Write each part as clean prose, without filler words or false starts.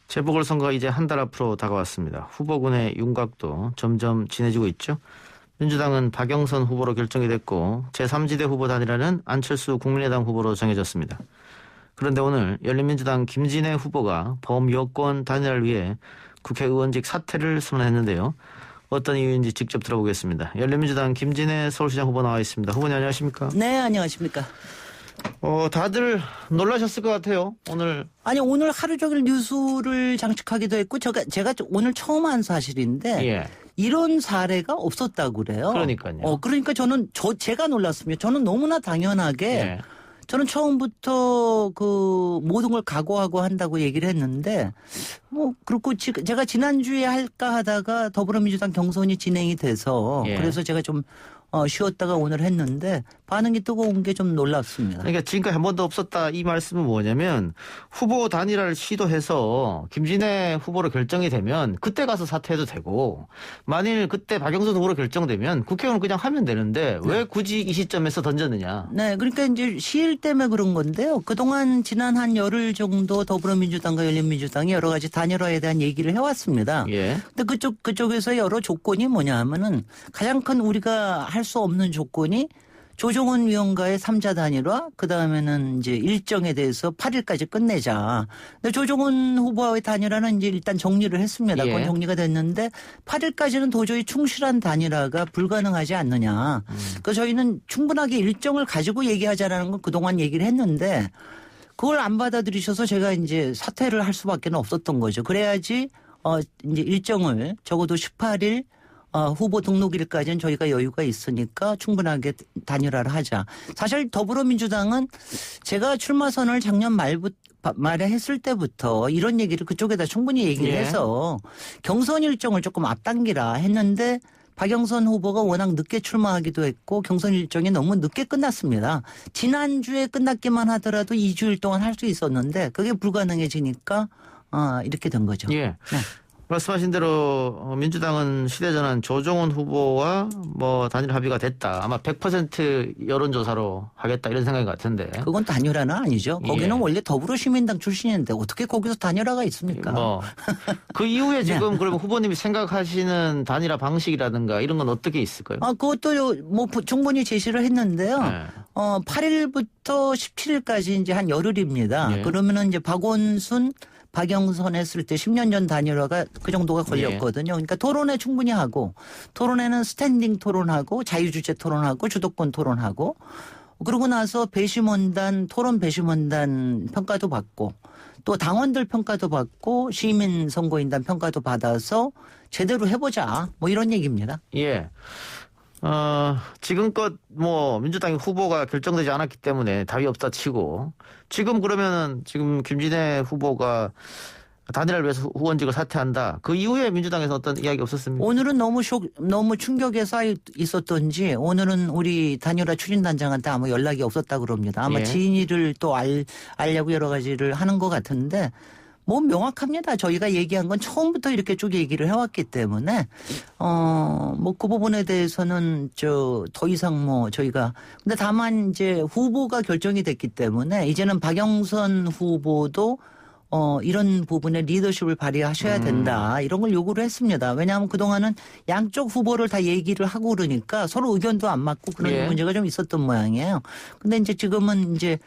재보궐선거가 이제 한 달 앞으로 다가왔습니다. 후보군의 윤곽도 점점 진해지고 있죠. 민주당은 박영선 후보로 결정이 됐고 제3지대 후보 단일화는 안철수 국민의당 후보로 정해졌습니다. 그런데 오늘 열린민주당 김진애 후보가 범여권 단일화를 위해 국회의원직 사퇴를 선언했는데요. 어떤 이유인지 직접 들어보겠습니다. 열린민주당 김진애 서울시장 후보 나와 있습니다. 후보님 안녕하십니까? 네, 안녕하십니까? 다들 놀라셨을 것 같아요. 오늘 하루 종일 뉴스를 장식하기도 했고 제가 오늘 처음 한 사실인데 예. 이런 사례가 없었다고 그래요. 그러니까요. 그러니까 제가 놀랐습니다. 저는 너무나 당연하게 예. 저는 처음부터 그 모든 걸 각오하고 한다고 얘기를 했는데 그렇고 제가 지난주에 할까 하다가 더불어민주당 경선이 진행이 돼서 예. 그래서 제가 좀 쉬었다가 오늘 했는데 반응이 뜨거운 게 좀 놀랍습니다. 그러니까 지금까지 한 번도 없었다 이 말씀은 뭐냐면 후보 단일화를 시도해서 김진애 후보로 결정이 되면 그때 가서 사퇴해도 되고 만일 그때 박영선 후보로 결정되면 국회의원은 그냥 하면 되는데 왜 굳이 이 시점에서 던졌느냐. 네. 그러니까 이제 시일 때문에 그런 건데요. 그동안 지난 한 열흘 정도 더불어민주당과 열린민주당이 여러 가지 단일화에 대한 얘기를 해왔습니다. 예. 근데 그쪽에서 여러 조건이 뭐냐 하면은 가장 큰 우리가 할 수 없는 조건이 조정원 위원과의 3자 단일화, 그 다음에는 이제 일정에 대해서 8일까지 끝내자. 근데 조정원 후보와의 단일화는 이제 일단 정리를 했습니다. 예. 그건 정리가 됐는데 8일까지는 도저히 충실한 단일화가 불가능하지 않느냐. 그래서 저희는 충분하게 일정을 가지고 얘기하자라는 건 그동안 얘기를 했는데 그걸 안 받아들이셔서 제가 이제 사퇴를 할 수밖에 없었던 거죠. 그래야지 이제 일정을 적어도 18일 후보 등록일까지는 저희가 여유가 있으니까 충분하게 단일화를 하자. 사실 더불어민주당은 제가 출마 선언을 작년 말에 했을 때부터 이런 얘기를 그쪽에다 충분히 얘기를 해서 경선 일정을 조금 앞당기라 했는데 박영선 후보가 워낙 늦게 출마하기도 했고 경선 일정이 너무 늦게 끝났습니다. 지난주에 끝났기만 하더라도 2주일 동안 할 수 있었는데 그게 불가능해지니까 이렇게 된 거죠. 예. 네. 말씀하신 대로 민주당은 시대전환 조정원 후보와 단일 합의가 됐다. 아마 100% 여론조사로 하겠다 이런 생각인 것 같은데. 그건 단일화는 아니죠. 거기는 원래 더불어시민당 출신인데 어떻게 거기서 단일화가 있습니까? 그 이후에 지금 그러면 후보님이 생각하시는 단일화 방식이라든가 이런 건 어떻게 있을까요? 그것도 충분히 제시를 했는데요. 네. 8일부터 17일까지 이제 한 열흘입니다. 예. 그러면은 이제 박영선 했을 때 10년 전 단일화가 그 정도가 걸렸거든요. 그러니까 토론회 충분히 하고 토론회는 스탠딩 토론하고 자유주제 토론하고 주도권 토론하고 그러고 나서 토론 배심원단 평가도 받고 또 당원들 평가도 받고 시민 선거인단 평가도 받아서 제대로 해보자 이런 얘기입니다. 예. 지금껏 민주당의 후보가 결정되지 않았기 때문에 답이 없다 치고 지금 그러면은 지금 김진애 후보가 단일화를 위해서 후원직을 사퇴한다. 그 이후에 민주당에서 어떤 이야기 없었습니까? 오늘은 너무 충격에 쌓여 있었던지 오늘은 우리 단일화 추진단장한테 아무 연락이 없었다고 그럽니다. 아마 진위를 또 알려고 여러 가지를 하는 것 같은데 명확합니다. 저희가 얘기한 건 처음부터 이렇게 쭉 얘기를 해왔기 때문에, 그 부분에 대해서는 더 이상 저희가, 근데 다만 이제 후보가 결정이 됐기 때문에 이제는 박영선 후보도 이런 부분에 리더십을 발휘하셔야 된다. 이런 걸 요구를 했습니다. 왜냐하면 그동안은 양쪽 후보를 다 얘기를 하고 그러니까 서로 의견도 안 맞고 그런 문제가 좀 있었던 모양이에요. 근데 이제 지금은 이제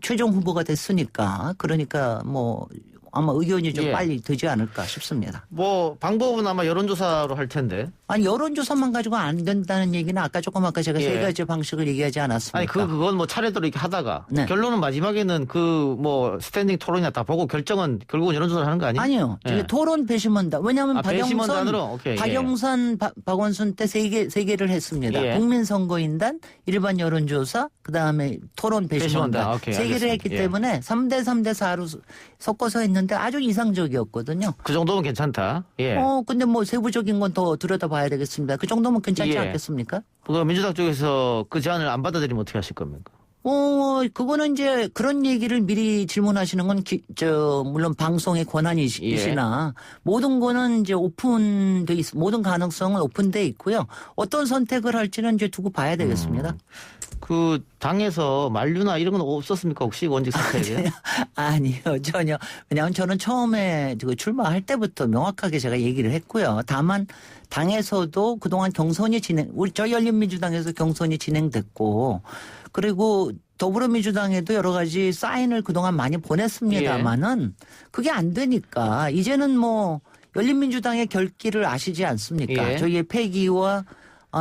최종 후보가 됐으니까 그러니까 아마 의견이 좀 빨리 되지 않을까 싶습니다. 방법은 아마 여론조사로 할 텐데. 아니 여론조사만 가지고 안 된다는 얘기는 아까 제가 세 가지 방식을 얘기하지 않았습니까? 아니 그건 차례대로 이렇게 하다가 결론은 마지막에는 스탠딩 토론이나 다 보고 결정은 결국은 여론조사를 하는 거 아니에요? 아니요. 토론 배심원단. 왜냐하면 박영선, 박원순 때 세 개를 했습니다. 국민선거인단, 일반 여론조사, 그다음에 토론 배심원단. 세 개를 했기 때문에 3대 3대 4로 섞어서 했는데 아주 이상적이었거든요. 그 정도면 괜찮다. 근데 세부적인 건 더 들여다봐야 되겠습니다. 그 정도면 괜찮지 않겠습니까? 민주당 쪽에서 그 제안을 안 받아들이면 어떻게 하실 겁니까? 그거는 이제 그런 얘기를 미리 질문하시는 건 물론 방송의 권한이시나 모든 거는 이제 오픈돼 모든 가능성은 오픈돼 있고요. 어떤 선택을 할지는 이제 두고 봐야 되겠습니다. 그 당에서 만류나 이런 건 없었습니까? 혹시 원직 사퇴에? 아니요, 전혀. 왜냐하면 저는 처음에 그 출마할 때부터 명확하게 제가 얘기를 했고요. 다만 당에서도 그동안 경선이 저희 열린민주당에서 경선이 진행됐고, 그리고 더불어민주당에도 여러 가지 사인을 그동안 많이 보냈습니다만은 그게 안 되니까 이제는 뭐 열린민주당의 결기를 아시지 않습니까? 예. 저희의 패기와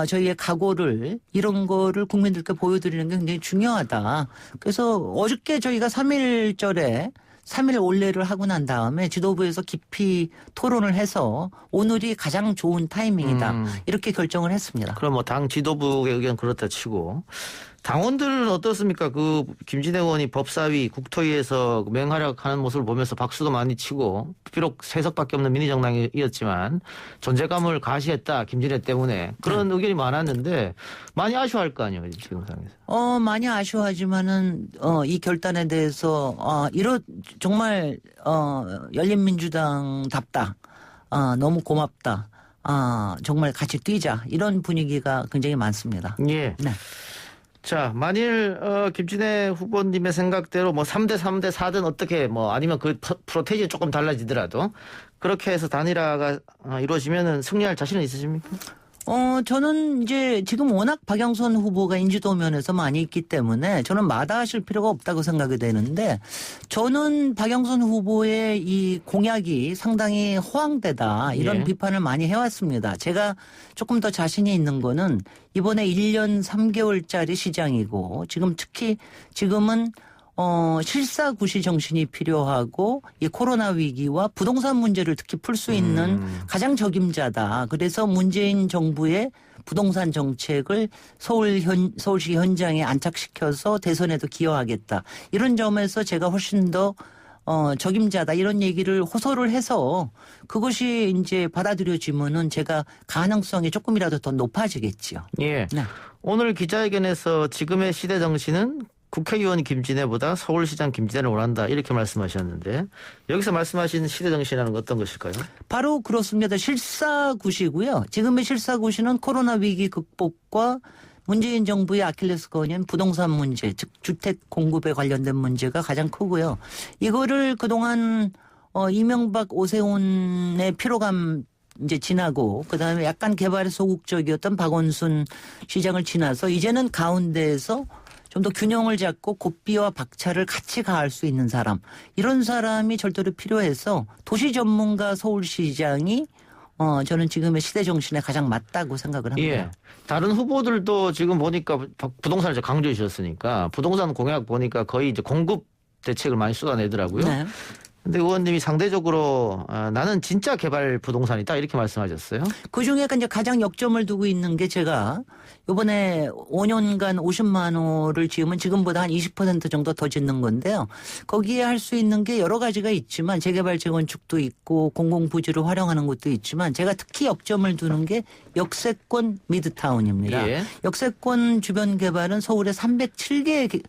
저희의 각오를 이런 거를 국민들께 보여드리는 게 굉장히 중요하다. 그래서 어저께 저희가 3.1절에 3일 올레를 하고 난 다음에 지도부에서 깊이 토론을 해서 오늘이 가장 좋은 타이밍이다. 이렇게 결정을 했습니다. 그럼 뭐 당 지도부의 의견 그렇다 치고 당원들은 어떻습니까? 그 김진애 의원이 법사위 국토위에서 맹활약하는 모습을 보면서 박수도 많이 치고 비록 세석밖에 없는 미니정당이었지만 존재감을 가시했다. 김진애 때문에 그런 의견이 많았는데 많이 아쉬워할 거 아니에요 지금 상황에서. 많이 아쉬워하지만은 이 결단에 대해서 정말 열린민주당답다. 너무 고맙다. 정말 같이 뛰자. 이런 분위기가 굉장히 많습니다. 예. 네. 자, 만일 김진애 후보님의 생각대로 뭐 3대 3대 4든 어떻게 뭐 아니면 그 프로테이지 조금 달라지더라도 그렇게 해서 단일화가 이루어지면은 승리할 자신은 있으십니까? 저는 이제 지금 워낙 박영선 후보가 인지도 면에서 많이 있기 때문에 저는 마다하실 필요가 없다고 생각이 되는데 저는 박영선 후보의 이 공약이 상당히 허황되다 이런 예. 비판을 많이 해왔습니다. 제가 조금 더 자신이 있는 거는 이번에 1년 3개월짜리 시장이고 지금은 실사구시 정신이 필요하고 이 코로나 위기와 부동산 문제를 특히 풀 수 있는 가장 적임자다. 그래서 문재인 정부의 부동산 정책을 서울시 현장에 안착시켜서 대선에도 기여하겠다. 이런 점에서 제가 훨씬 더 적임자다 이런 얘기를 호소를 해서 그것이 이제 받아들여지면은 제가 가능성이 조금이라도 더 높아지겠지요. 예. 네. 오늘 기자회견에서 지금의 시대 정신은 국회의원 김진애보다 서울시장 김진애를 원한다 이렇게 말씀하셨는데 여기서 말씀하신 시대 정신이라는 건 어떤 것일까요? 바로 그렇습니다. 실사구시고요. 지금의 실사구시는 코로나 위기 극복과 문재인 정부의 아킬레스건인 부동산 문제, 즉 주택 공급에 관련된 문제가 가장 크고요. 이거를 그동안 이명박 오세훈의 피로감 이제 지나고 그다음에 약간 개발에 소극적이었던 박원순 시장을 지나서 이제는 가운데에서 좀 더 균형을 잡고 고삐와 박차를 같이 가할 수 있는 사람. 이런 사람이 절대로 필요해서 도시 전문가 서울시장이 저는 지금의 시대 정신에 가장 맞다고 생각을 합니다. 예. 다른 후보들도 지금 보니까 부동산을 이제 강조해 주셨으니까 부동산 공약 보니까 거의 이제 공급 대책을 많이 쏟아내더라고요. 네. 근데 의원님이 상대적으로 나는 진짜 개발 부동산이다 이렇게 말씀하셨어요. 그중에 이제 가장 역점을 두고 있는 게 제가 이번에 5년간 50만 호를 지으면 지금보다 한 20% 정도 더 짓는 건데요. 거기에 할 수 있는 게 여러 가지가 있지만 재개발 재건축도 있고 공공부지를 활용하는 것도 있지만 제가 특히 역점을 두는 게 역세권 미드타운입니다. 예. 역세권 주변 개발은 서울에 307개의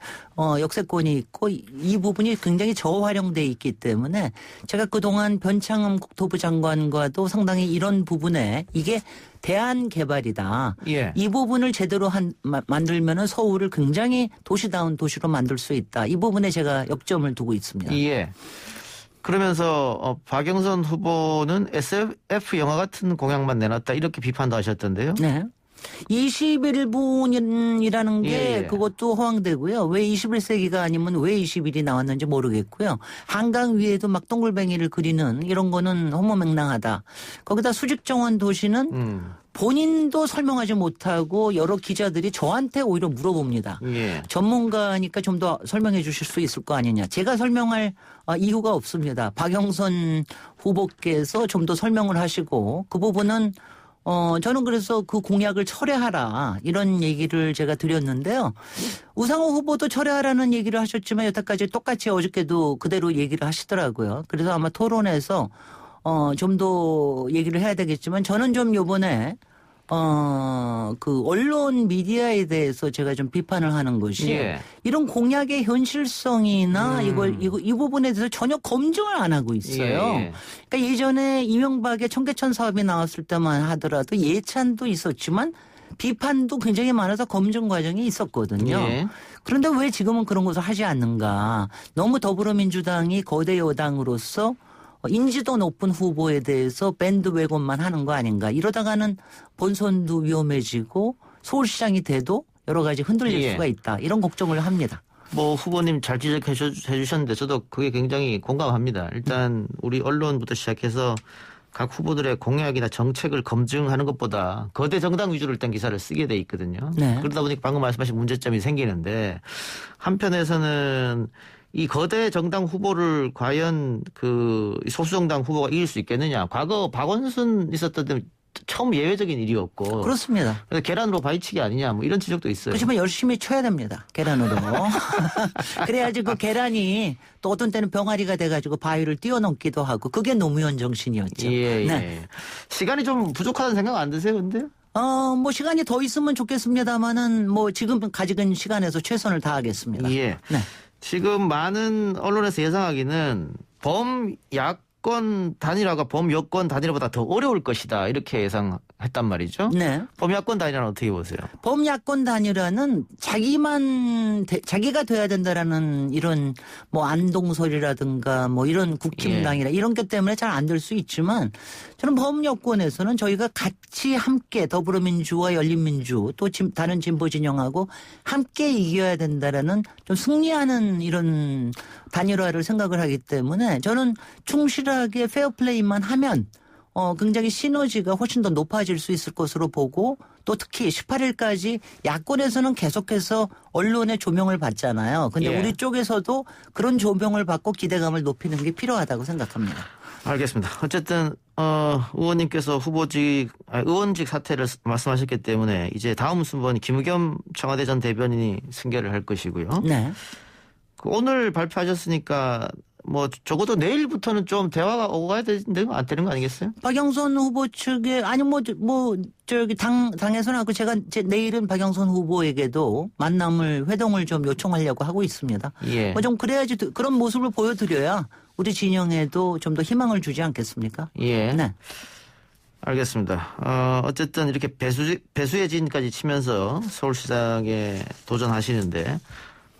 역세권이 있고 이 부분이 굉장히 저활용돼 있기 때문에 제가 그동안 변창흠 국토부 장관과도 상당히 이런 부분에 이게 대안 개발이다. 예. 이 부분을 제대로 만들면은 서울을 굉장히 도시다운 도시로 만들 수 있다. 이 부분에 제가 역점을 두고 있습니다. 예. 그러면서 박영선 후보는 SF 영화 같은 공약만 내놨다 이렇게 비판도 하셨던데요. 네. 21분이라는 게 예. 그것도 허황되고요. 왜 21세기가 아니면 왜 20일이 나왔는지 모르겠고요. 한강 위에도 막 동글뱅이를 그리는 이런 거는 허무맹랑하다. 거기다 수직정원 도시는 본인도 설명하지 못하고 여러 기자들이 저한테 오히려 물어봅니다. 예. 전문가니까 좀 더 설명해 주실 수 있을 거 아니냐. 제가 설명할 이유가 없습니다. 박영선 후보께서 좀 더 설명을 하시고 그 부분은 저는 그래서 그 공약을 철회하라 이런 얘기를 제가 드렸는데요. 우상호 후보도 철회하라는 얘기를 하셨지만 여태까지 똑같이 어저께도 그대로 얘기를 하시더라고요. 그래서 아마 토론에서 좀 더 얘기를 해야 되겠지만 저는 좀 요번에 그 언론 미디어에 대해서 제가 좀 비판을 하는 것이 예. 이런 공약의 현실성이나 이 부분에 대해서 전혀 검증을 안 하고 있어요. 예. 그러니까 예전에 이명박의 청계천 사업이 나왔을 때만 하더라도 예찬도 있었지만 비판도 굉장히 많아서 검증 과정이 있었거든요. 예. 그런데 왜 지금은 그런 것을 하지 않는가. 너무 더불어민주당이 거대 여당으로서 인지도 높은 후보에 대해서 밴드웨곤만 하는 거 아닌가. 이러다가는 본선도 위험해지고 서울시장이 돼도 여러 가지 흔들릴 예. 수가 있다. 이런 걱정을 합니다. 뭐 후보님 잘 지적해 주셨는데 저도 그게 굉장히 공감합니다. 일단 우리 언론부터 시작해서 각 후보들의 공약이나 정책을 검증하는 것보다 거대 정당 위주로 일단 기사를 쓰게 돼 있거든요. 네. 그러다 보니까 방금 말씀하신 문제점이 생기는데 한편에서는 이 거대 정당 후보를 과연 그 소수정당 후보가 이길 수 있겠느냐. 과거 박원순 있었던 때 처음 예외적인 일이었고. 그렇습니다. 그래서 계란으로 바위치기 아니냐 뭐 이런 지적도 있어요. 그렇지만 열심히 쳐야 됩니다. 계란으로. 그래야지 그 계란이 또 어떤 때는 병아리가 돼가지고 바위를 뛰어넘기도 하고 그게 노무현 정신이었죠. 예, 예. 네. 시간이 좀 부족하다는 생각 안 드세요, 근데? 뭐 시간이 더 있으면 좋겠습니다만은 뭐 지금 가지고 시간에서 최선을 다하겠습니다. 예. 네. 지금 많은 언론에서 예상하기는 범야권 단일화가 범여권 단일화보다 더 어려울 것이다. 이렇게 예상했단 말이죠. 네. 범야권 단일화는 어떻게 보세요? 범야권 단일화는 자기가 돼야 된다라는 이런 뭐 안동설이라든가 뭐 이런 국힘당이라 이런 것 때문에 잘 안 될 수 있지만 저는 범여권에서는 저희가 같이 함께 더불어민주와 열린민주 또 다른 진보 진영하고 함께 이겨야 된다라는 좀 승리하는 이런 단일화를 생각을 하기 때문에 저는 충실하게 페어플레이만 하면 굉장히 시너지가 훨씬 더 높아질 수 있을 것으로 보고 또 특히 18일까지 야권에서는 계속해서 언론의 조명을 받잖아요. 근데 예. 우리 쪽에서도 그런 조명을 받고 기대감을 높이는 게 필요하다고 생각합니다. 알겠습니다. 어쨌든 의원님께서 의원직 사퇴를 말씀하셨기 때문에 이제 다음 순번이 김의겸 청와대 전 대변인이 승계를 할 것이고요. 네. 오늘 발표하셨으니까 뭐 적어도 내일부터는 좀 대화가 오고 가야 되는데 안 되는 거 아니겠어요? 박영선 후보 측에 아니 저기 당에서는 하고 제가 내일은 박영선 후보에게도 회동을 좀 요청하려고 하고 있습니다. 예. 뭐 좀 그래야지 그런 모습을 보여드려야 우리 진영에도 좀 더 희망을 주지 않겠습니까? 예. 네. 알겠습니다. 어쨌든 이렇게 배수의 진까지 치면서 서울시장에 도전하시는데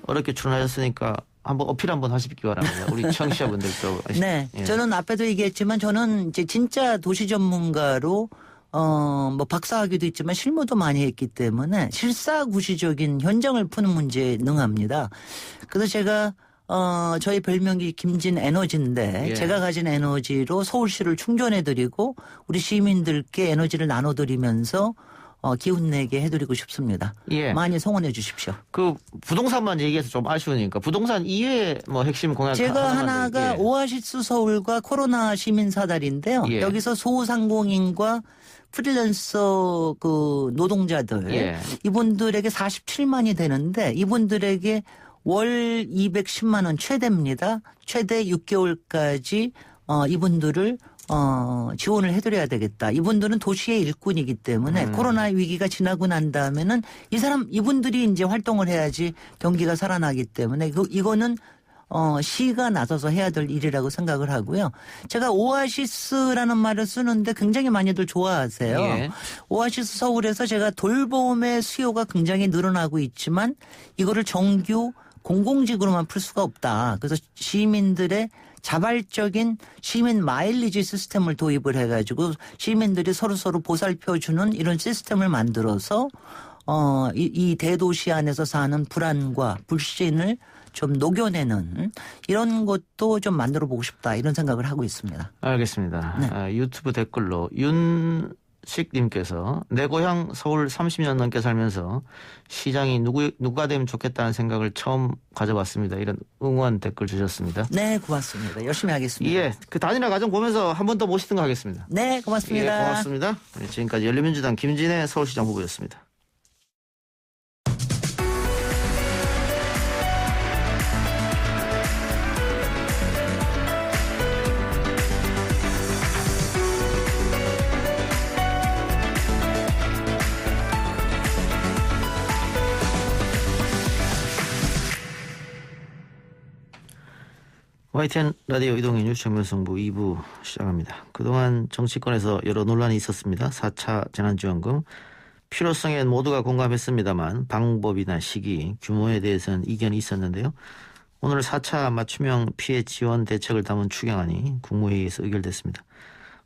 어렵게 출연하셨으니까 한번 어필 한번 하시기 바랍니다. 우리 청취자분들도. 네. 예. 저는 앞에도 얘기했지만 저는 이제 진짜 도시 전문가로 뭐 박사학위도 있지만 실무도 많이 했기 때문에 실사구시적인 현장을 푸는 문제에 능합니다. 그래서 제가 저희 별명이 김진 에너지인데 예. 제가 가진 에너지로 서울시를 충전해드리고 우리 시민들께 에너지를 나눠드리면서 기운내게 해드리고 싶습니다. 예. 많이 성원해 주십시오. 그 부동산만 얘기해서 좀 아쉬우니까 부동산 이외에 뭐 핵심 공약 제가 하나만 하나가 예. 오아시스 서울과 코로나 시민사다리인데요. 예. 여기서 소상공인과 프리랜서 그 노동자들 예. 이분들에게 47만이 되는데 이분들에게 월 210만 원 최대입니다. 최대 6개월까지 이분들을 지원을 해드려야 되겠다. 이분들은 도시의 일꾼이기 때문에 코로나 위기가 지나고 난 다음에는 이분들이 이제 활동을 해야지 경기가 살아나기 때문에 이거는 시가 나서서 해야 될 일이라고 생각을 하고요. 제가 오아시스라는 말을 쓰는데 굉장히 많이들 좋아하세요. 예. 오아시스 서울에서 제가 돌봄의 수요가 굉장히 늘어나고 있지만 이거를 정규 공공직으로만 풀 수가 없다. 그래서 시민들의 자발적인 시민 마일리지 시스템을 도입을 해가지고 시민들이 서로 보살펴주는 이런 시스템을 만들어서 이 대도시 안에서 사는 불안과 불신을 좀 녹여내는 이런 것도 좀 만들어 보고 싶다 이런 생각을 하고 있습니다. 알겠습니다. 네. 유튜브 댓글로 윤식님께서 내 고향 서울 30년 넘게 살면서 시장이 누가 되면 좋겠다는 생각을 처음 가져봤습니다. 이런 응원 댓글 주셨습니다. 네, 고맙습니다. 열심히 하겠습니다. 예, 그 단일화 과정 보면서 한 번 더 모시든가 하겠습니다. 네, 예, 고맙습니다. 고맙습니다. 네, 지금까지 열린민주당 김진애 서울시장 후보였습니다. YTN 라디오 이동희 뉴스 정면승부 2부 시작합니다. 그동안 정치권에서 여러 논란이 있었습니다. 4차 재난지원금, 필요성엔 모두가 공감했습니다만 방법이나 시기, 규모에 대해서는 이견이 있었는데요. 오늘 4차 맞춤형 피해 지원 대책을 담은 추경안이 국무회의에서 의결됐습니다.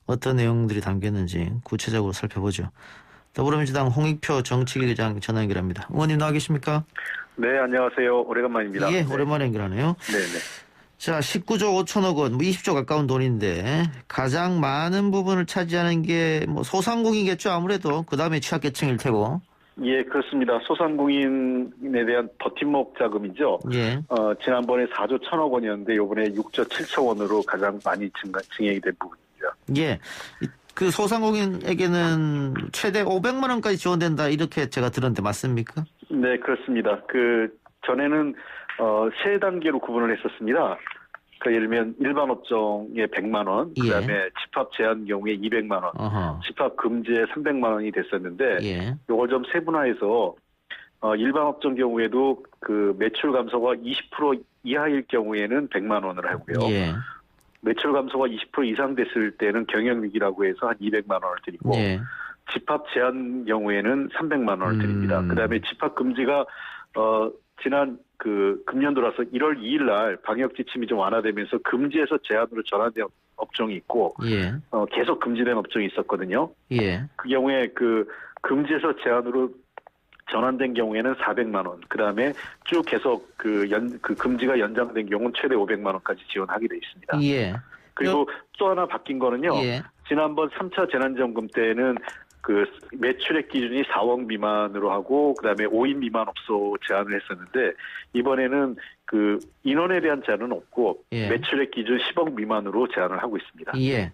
어떤 내용들이 담겼는지 구체적으로 살펴보죠. 더불어민주당 홍익표 정치기의장 전화 연결합니다. 의원님 나와 계십니까? 네, 안녕하세요. 오래간만입니다. 예, 네. 오랜만에 연결하네요. 네네. 자, 19조 5천억 원, 20조 가까운 돈인데 가장 많은 부분을 차지하는 게 뭐 소상공인이겠죠. 아무래도 그 다음에 취약계층일 테고. 예, 그렇습니다. 소상공인에 대한 버팀목 자금이죠. 예, 지난번에 4조 1천억 원이었는데 이번에 6조 7천 원으로 가장 많이 증액이 된 부분입니다. 예. 그 소상공인에게는 최대 500만 원까지 지원된다 이렇게 제가 들었는데 맞습니까? 네, 그렇습니다. 전에는 세 단계로 구분을 했었습니다. 예를 들면 일반 업종에 100만 원, 예. 그다음에 집합 제한 경우에 200만 원, 어허. 집합 금지에 300만 원이 됐었는데 예. 이걸 좀 세분화해서 일반 업종 경우에도 그 매출 감소가 20% 이하일 경우에는 100만 원을 하고요. 예. 매출 감소가 20% 이상 됐을 때는 경영위기라고 해서 한 200만 원을 드리고 예. 집합 제한 경우에는 300만 원을 드립니다. 그다음에 집합 금지가 지난 금년도라서 1월 2일 날 방역 지침이 좀 완화되면서 금지에서 제한으로 전환된 업종이 있고 예. 계속 금지된 업종이 있었거든요. 예. 그 경우에 금지에서 제한으로 전환된 경우에는 400만 원, 그 다음에 쭉 계속 금지가 연장된 경우는 최대 500만 원까지 지원하게 돼 있습니다. 예. 그리고 또 하나 바뀐 거는요. 예. 지난번 3차 재난지원금 때는 매출액 기준이 4억 미만으로 하고, 그 다음에 5인 미만 업소 제한을 했었는데, 이번에는 인원에 대한 제한은 없고, 예. 매출액 기준 10억 미만으로 제한을 하고 있습니다. 예.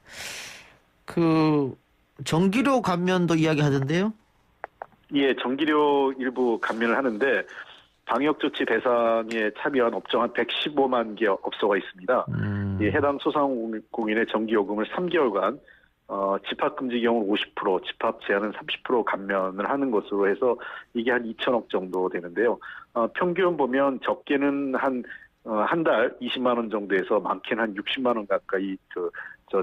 전기료 감면도 이야기하던데요? 예, 전기료 일부 감면을 하는데 방역조치 대상에 참여한 업종 한 115만 개 업소가 있습니다. 예, 해당 소상공인의 전기요금을 3개월간 집합금지 경우 50%, 집합 제한은 30% 감면을 하는 것으로 해서 이게 한 2천억 정도 되는데요. 평균 보면 적게는 한 달 20만 원 정도에서 많게는 한 60만 원 가까이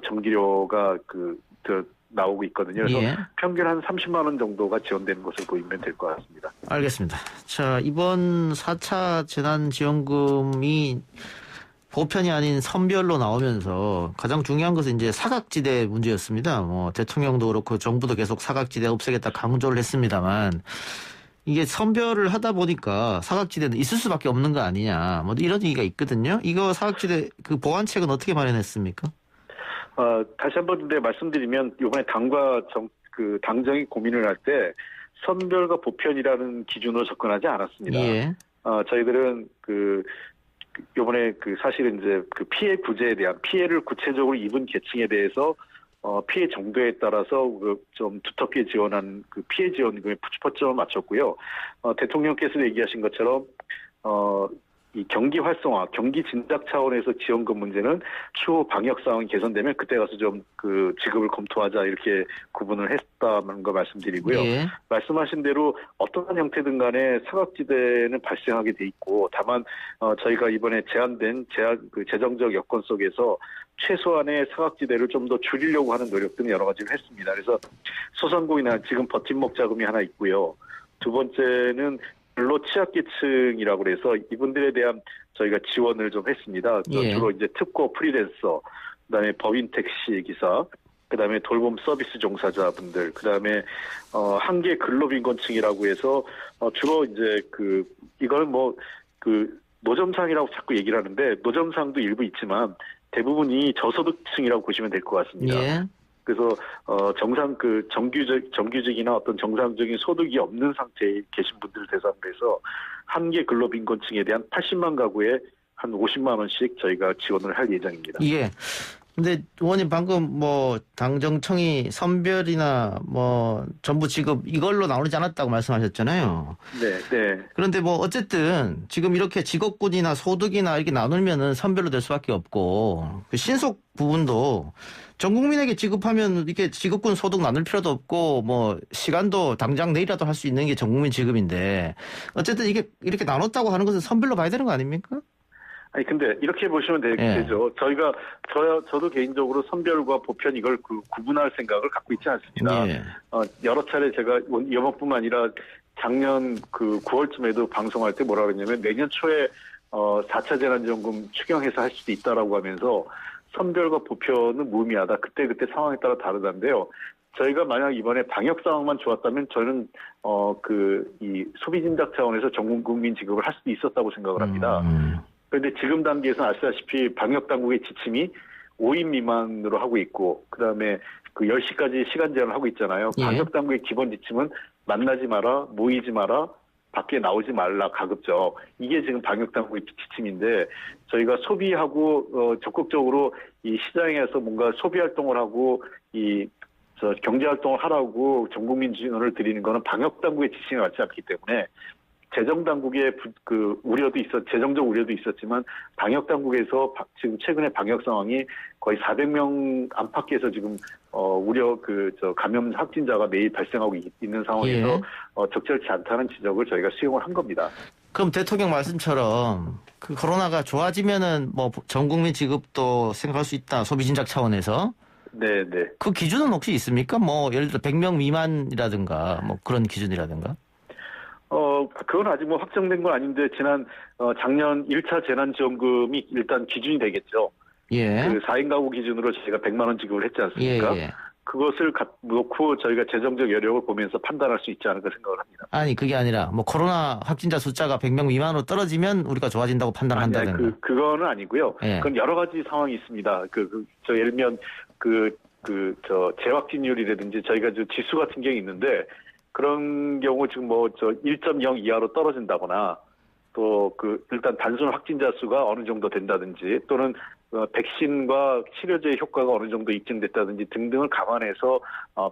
전기료가 나오고 있거든요. 그래서 예. 평균 한 30만 원 정도가 지원되는 것을 보이면 될 것 같습니다. 알겠습니다. 자, 이번 4차 재난지원금이 보편이 아닌 선별로 나오면서 가장 중요한 것은 이제 사각지대 문제였습니다. 대통령도 그렇고 정부도 계속 사각지대 없애겠다 강조를 했습니다만 이게 선별을 하다 보니까 사각지대는 있을 수밖에 없는 거 아니냐. 이런 얘기가 있거든요. 이거 사각지대 보완책은 어떻게 마련했습니까? 다시 한번 말씀드리면 이번에 당정이 고민을 할 때 선별과 보편이라는 기준으로 접근하지 않았습니다. 예. 저희들은 이번에 사실은 이제 피해 구제에 대한 피해를 구체적으로 입은 계층에 대해서 피해 정도에 따라서 좀 두텁게 지원한 피해 지원금의 초점을 맞췄고요. 대통령께서 얘기하신 것처럼 이 경기 활성화, 경기 진작 차원에서 지원금 문제는 추후 방역 상황이 개선되면 그때 가서 좀 지급을 검토하자 이렇게 구분을 했다는 거 말씀드리고요. 예. 말씀하신 대로 어떠한 형태든 간에 사각지대는 발생하게 돼 있고 다만 저희가 이번에 제한된 재정적 여건 속에서 최소한의 사각지대를 좀 더 줄이려고 하는 노력들은 여러 가지를 했습니다. 그래서 소상공인은 지금 버팀목 자금이 하나 있고요. 두 번째는 근로 취약계층이라고 그래서 이분들에 대한 저희가 지원을 좀 했습니다. 예. 주로 이제 특고 프리랜서, 그다음에 법인 택시 기사, 그다음에 돌봄 서비스 종사자분들, 그다음에 한계 근로빈곤층이라고 해서 주로 이제 이거는 노점상이라고 자꾸 얘기를 하는데 노점상도 일부 있지만 대부분이 저소득층이라고 보시면 될 것 같습니다. 예. 그래서 정규직이나 어떤 정상적인 소득이 없는 상태에 계신 분들을 대상으로 해서 한계 근로빈곤층에 대한 80만 가구에 한 50만 원씩 저희가 지원을 할 예정입니다. 예. 근데 의원님 방금 당정청이 선별이나 전부 지급 이걸로 나오지 않았다고 말씀하셨잖아요. 네. 그런데 어쨌든 지금 이렇게 직업군이나 소득이나 이렇게 나누면은 선별로 될 수밖에 없고 신속 부분도 전 국민에게 지급하면 이렇게 직업군 소득 나눌 필요도 없고 시간도 당장 내일이라도 할 수 있는 게 전 국민 지급인데 어쨌든 이게 이렇게 나눴다고 하는 것은 선별로 봐야 되는 거 아닙니까? 아니 근데 이렇게 보시면 되죠. 저도 개인적으로 선별과 보편 이걸 구분할 생각을 갖고 있지 않습니다. 예. 여러 차례 제가 이번뿐만 아니라 작년 9월쯤에도 방송할 때 뭐라 그랬냐면 내년 초에 4차 재난지원금 추경해서 할 수도 있다라고 하면서 선별과 보편은 무의미하다. 그때 상황에 따라 다르다는데요. 저희가 만약 이번에 방역 상황만 좋았다면 저는 이 소비 진작 차원에서 전 국민 지급을 할 수도 있었다고 생각을 합니다. 그런데 지금 단계에서는 아시다시피 방역 당국의 지침이 5인 미만으로 하고 있고 그다음에 10시까지 시간 제한을 하고 있잖아요. 예. 방역 당국의 기본 지침은 만나지 마라, 모이지 마라, 밖에 나오지 말라 가급적. 이게 지금 방역 당국의 지침인데 저희가 소비하고 적극적으로 이 시장에서 뭔가 소비 활동을 하고 경제 활동을 하라고 전 국민 지원을 드리는 거는 방역 당국의 지침에 맞지 않기 때문에 재정 당국의 재정적 우려도 있었지만 방역 당국에서 지금 최근에 방역 상황이 거의 400명 안팎에서 지금 감염 확진자가 매일 발생하고 있는 상황에서 예. 적절치 않다는 지적을 저희가 수용을 한 겁니다. 그럼 대통령 말씀처럼 코로나가 좋아지면은 전 국민 지급도 생각할 수 있다. 소비 진작 차원에서. 네. 그 기준은 혹시 있습니까? 예를 들어 100명 미만이라든가 그런 기준이라든가. 그건 아직 확정된 건 아닌데 작년 1차 재난지원금이 일단 기준이 되겠죠. 예. 4인 가구 기준으로 저희가 100만 원 지급을 했지 않습니까? 예. 그것을 놓고 저희가 재정적 여력을 보면서 판단할 수 있지 않을까 생각을 합니다. 아니 그게 아니라 코로나 확진자 숫자가 100명 미만으로 떨어지면 우리가 좋아진다고 판단한다든가. 그거는 아니고요. 예. 그건 여러 가지 상황이 있습니다. 예를 들면 재확진율이라든지 저희가 지수 같은 게 있는데 그런 경우 지금 1.0 이하로 떨어진다거나 또 일단 단순 확진자 수가 어느 정도 된다든지 또는 백신과 치료제의 효과가 어느 정도 입증됐다든지 등등을 감안해서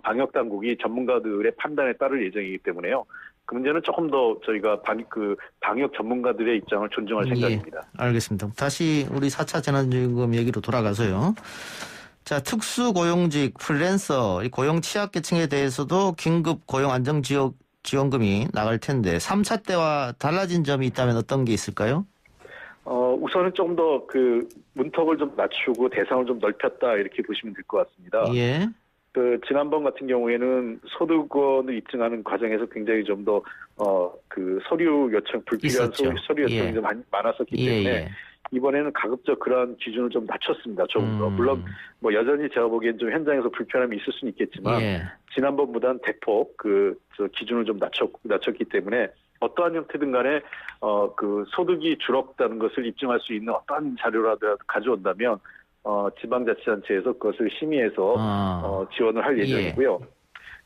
방역 당국이 전문가들의 판단에 따를 예정이기 때문에요. 그 문제는 조금 더 저희가 방역 전문가들의 입장을 존중할 생각입니다. 예, 알겠습니다. 다시 우리 4차 재난지원금 얘기로 돌아가서요. 자, 특수고용직, 프리랜서, 이 고용 취약계층에 대해서도 긴급 고용 안정지원금이 나갈 텐데 3차 때와 달라진 점이 있다면 어떤 게 있을까요? 우선은 좀 더 문턱을 좀 낮추고 대상을 좀 넓혔다 이렇게 보시면 될 것 같습니다. 예. 지난번 같은 경우에는 소득원을 입증하는 과정에서 굉장히 좀 더 서류 요청 불필요한 서류 요청이 좀 많았었기 때문에 이번에는 가급적 그러한 기준을 좀 낮췄습니다. 조금 더. 물론 여전히 제가 보기엔 좀 현장에서 불편함이 있을 수는 있겠지만 지난번보다는 대폭 기준을 좀 낮췄기 때문에 어떠한 형태든 간에 소득이 줄었다는 것을 입증할 수 있는 어떠한 자료라도 가져온다면 지방자치단체에서 그것을 심의해서 지원을 할 예정이고요.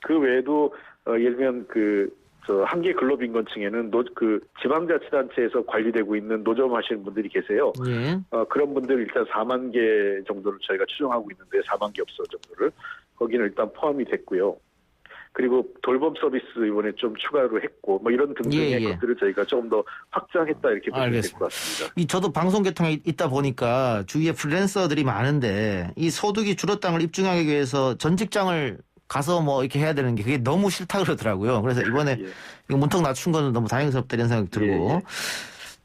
그 외에도 예를 들면 한계 근로빈곤층에는 지방자치단체에서 관리되고 있는 노점 하시는 분들이 계세요. 그런 분들 일단 4만 개 정도를 저희가 추정하고 있는데 4만 개 업소 정도를 거기는 일단 포함이 됐고요. 그리고 돌봄 서비스 이번에 좀 추가로 했고 이런 등등의 것들을 저희가 조금 더 확장했다 이렇게 보시면 될 것 같습니다. 저도 방송 계통에 있다 보니까 주위에 프리랜서들이 많은데 이 소득이 줄었다는 걸 입증하기 위해서 전 직장을 가서 이렇게 해야 되는 게 그게 너무 싫다 그러더라고요. 그래서 이번에 이거 문턱 낮춘 거는 너무 다행스럽다 이런 생각이 들고.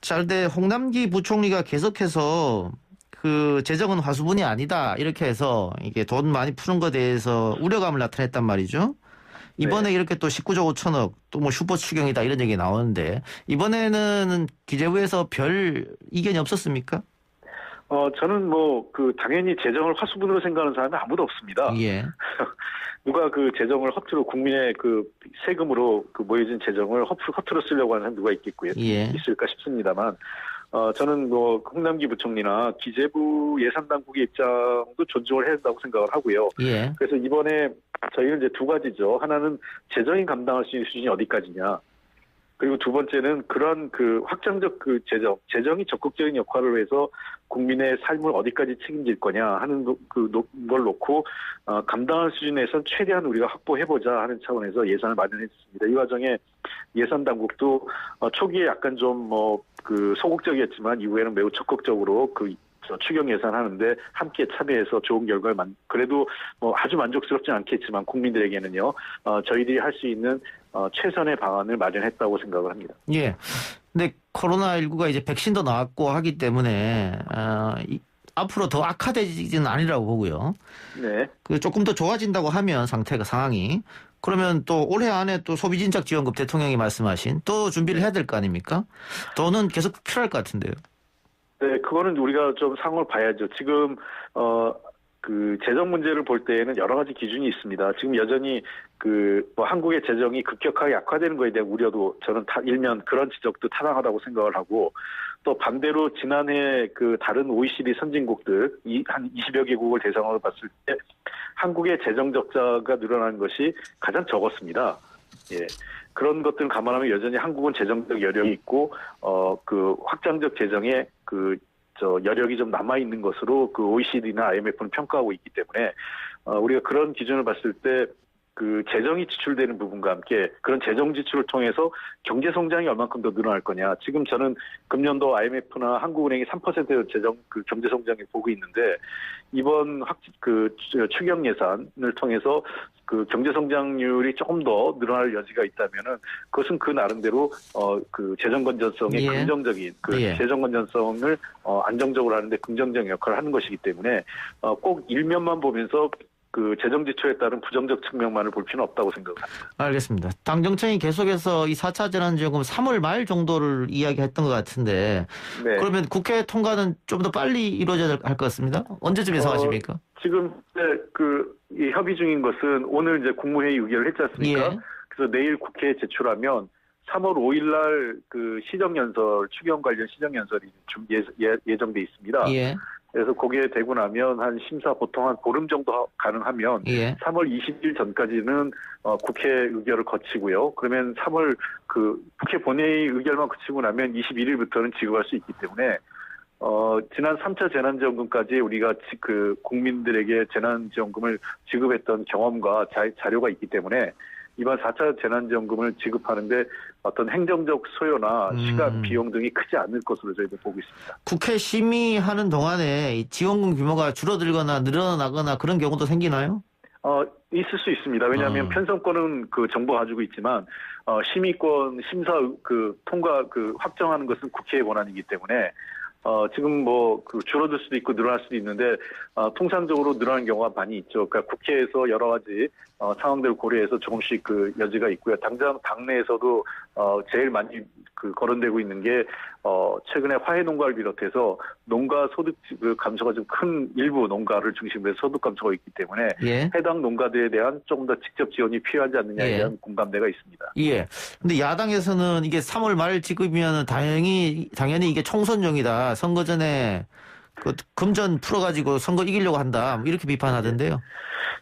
자, 근데 홍남기 부총리가 계속해서 재정은 화수분이 아니다 이렇게 해서 이게 돈 많이 푸는 것에 대해서 우려감을 나타냈단 말이죠. 이번에 이렇게 또 19조 5천억 또 슈퍼 추경이다 이런 얘기 나오는데 이번에는 기재부에서 별 이견이 없었습니까? 저는 당연히 재정을 화수분으로 생각하는 사람이 아무도 없습니다. 예. 누가 재정을 허투루 국민의 세금으로 모여진 재정을 허투루 쓰려고 하는 사람 누가 있겠고요. 있을까 싶습니다만, 저는 홍남기 부총리나 기재부 예산당국의 입장도 존중을 해야 한다고 생각을 하고요. 그래서 이번에 저희는 이제 두 가지죠. 하나는 재정이 감당할 수 있는 수준이 어디까지냐. 그리고 두 번째는 그런 확장적 재정이 적극적인 역할을 해서 국민의 삶을 어디까지 책임질 거냐 하는 걸 놓고 감당할 수준에선 최대한 우리가 확보해보자 하는 차원에서 예산을 마련했습니다. 이 과정에 예산 당국도 초기에 약간 좀 소극적이었지만 이후에는 매우 적극적으로 추경 예산하는데 함께 참여해서 좋은 결과를 그래도 아주 만족스럽진 않겠지만 국민들에게는요 저희들이 할 수 있는 최선의 방안을 마련했다고 생각을 합니다. 예. 근데 코로나19가 이제 백신도 나왔고 하기 때문에 앞으로 더 악화되지는 아니라고 보고요. 네. 그 조금 더 좋아진다고 하면 상황이 그러면 또 올해 안에 또 소비진적 지원금 대통령이 말씀하신 또 준비를 해야 될 거 아닙니까? 돈은 계속 필요할 것 같은데요. 네, 그거는 우리가 좀 상황을 봐야죠. 지금 그 재정 문제를 볼 때에는 여러 가지 기준이 있습니다. 지금 여전히 뭐 한국의 재정이 급격하게 약화되는 거에 대한 우려도 저는 일면 그런 지적도 타당하다고 생각을 하고, 또 반대로 지난해 그 다른 OECD 선진국들 한 20여 개국을 대상으로 봤을 때 한국의 재정 적자가 늘어나는 것이 가장 적었습니다. 예. 그런 것들을 감안하면 여전히 한국은 재정적 여력이 있고 그 확장적 재정에 여력이 좀 남아 있는 것으로 그 OECD나 IMF는 평가하고 있기 때문에 우리가 그런 기준을 봤을 때 그 재정이 지출되는 부분과 함께 그런 재정 지출을 통해서 경제 성장이 얼만큼 더 늘어날 거냐. 지금 저는 금년도 IMF나 한국은행이 3% 재정 경제 성장을 보고 있는데, 이번 추경 예산을 통해서 그 경제 성장률이 조금 더 늘어날 여지가 있다면은 그것은 그 나름대로 그 재정 건전성의 예. 긍정적인 예. 재정 건전성을 안정적으로 하는데 긍정적 역할을 하는 것이기 때문에 꼭 일면만 보면서 그 재정 지출에 따른 부정적 측면만을 볼 필요는 없다고 생각합니다. 알겠습니다. 당정청이 계속해서 이 4차 재난지원금 3월 말 정도를 이야기했던 것 같은데, 네. 그러면 국회 통과는 좀 더 빨리 이루어져야 할 것 같습니다. 언제쯤 예상하십니까? 지금 이 협의 중인 것은 오늘 이제 국무회의 의결을 했지 않습니까? 예. 그래서 내일 국회에 제출하면 3월 5일 날 그 시정연설, 추경 관련 시정연설이 좀 예정돼 있습니다. 예. 그래서 거기에 되고 나면 한 심사 보통 한 보름 정도 가능하면 예. 3월 20일 전까지는 국회 의결을 거치고요. 그러면 3월 국회 본회의 의결만 거치고 나면 21일부터는 지급할 수 있기 때문에 지난 3차 재난지원금까지 우리가 국민들에게 재난지원금을 지급했던 경험과 자료가 있기 때문에 이번 4차 재난지원금을 지급하는데 어떤 행정적 소요나 시간, 비용 등이 크지 않을 것으로 저희도 보고 있습니다. 국회 심의하는 동안에 지원금 규모가 줄어들거나 늘어나거나 그런 경우도 생기나요? 있을 수 있습니다. 왜냐하면 편성권은 정부가 가지고 있지만 심의권, 심사 통과 확정하는 것은 국회의 권한이기 때문에 지금 줄어들 수도 있고 늘어날 수도 있는데 통상적으로 늘어나는 경우가 많이 있죠. 그러니까 국회에서 여러 가지 상황들을 고려해서 조금씩 여지가 있고요. 당장 당내에서도 제일 많이 거론되고 있는 게 최근에 화훼 농가를 비롯해서 농가 소득 감소가 좀 큰 일부 농가를 중심으로 해서 소득 감소가 있기 때문에 예. 해당 농가들에 대한 조금 더 직접 지원이 필요하지 않느냐에 예. 대한 공감대가 있습니다. 예. 근데 야당에서는 이게 3월 말 지급이면 당연히 이게 총선용이다. 선거 전에 금전 풀어가지고 선거 이기려고 한다. 이렇게 비판하던데요.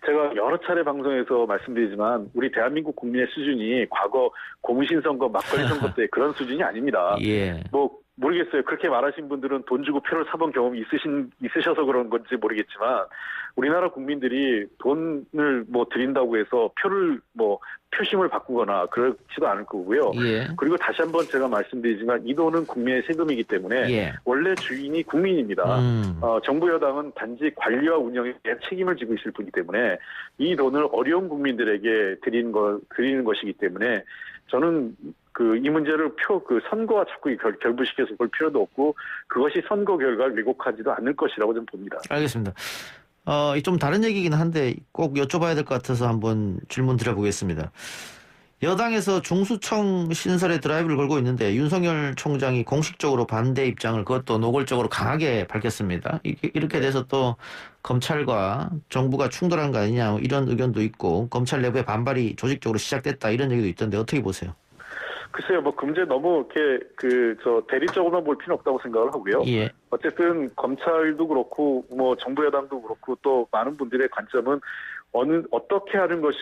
제가 여러 차례 방송에서 말씀드리지만 우리 대한민국 국민의 수준이 과거 고무신 선거, 막걸리 선거 때 그런 수준이 아닙니다. 예. 모르겠어요. 그렇게 말하신 분들은 돈 주고 표를 사본 경험이 있으셔서 그런 건지 모르겠지만 우리나라 국민들이 돈을 드린다고 해서 표를 표심을 바꾸거나 그렇지도 않을 거고요. 예. 그리고 다시 한번 제가 말씀드리지만 이 돈은 국민의 세금이기 때문에 예. 원래 주인이 국민입니다. 정부 여당은 단지 관리와 운영에 대한 책임을 지고 있을 뿐이기 때문에 이 돈을 어려운 국민들에게 드리는 것이기 때문에 저는 이 문제를 선거와 자꾸 결부시켜서 볼 필요도 없고 그것이 선거 결과를 왜곡하지도 않을 것이라고 좀 봅니다. 알겠습니다. 좀 다른 얘기긴 한데 꼭 여쭤봐야 될 것 같아서 한번 질문 드려보겠습니다. 여당에서 중수청 신설에 드라이브를 걸고 있는데 윤석열 총장이 공식적으로 반대 입장을 그것도 노골적으로 강하게 밝혔습니다. 이렇게 돼서 또 검찰과 정부가 충돌한 거 아니냐 이런 의견도 있고 검찰 내부의 반발이 조직적으로 시작됐다 이런 얘기도 있던데 어떻게 보세요? 글쎄요, 그 문제 너무 이렇게 대립적으로만 볼 필요는 없다고 생각을 하고요. 예. 어쨌든 검찰도 그렇고 정부 여당도 그렇고 또 많은 분들의 관점은 어떻게 하는 것이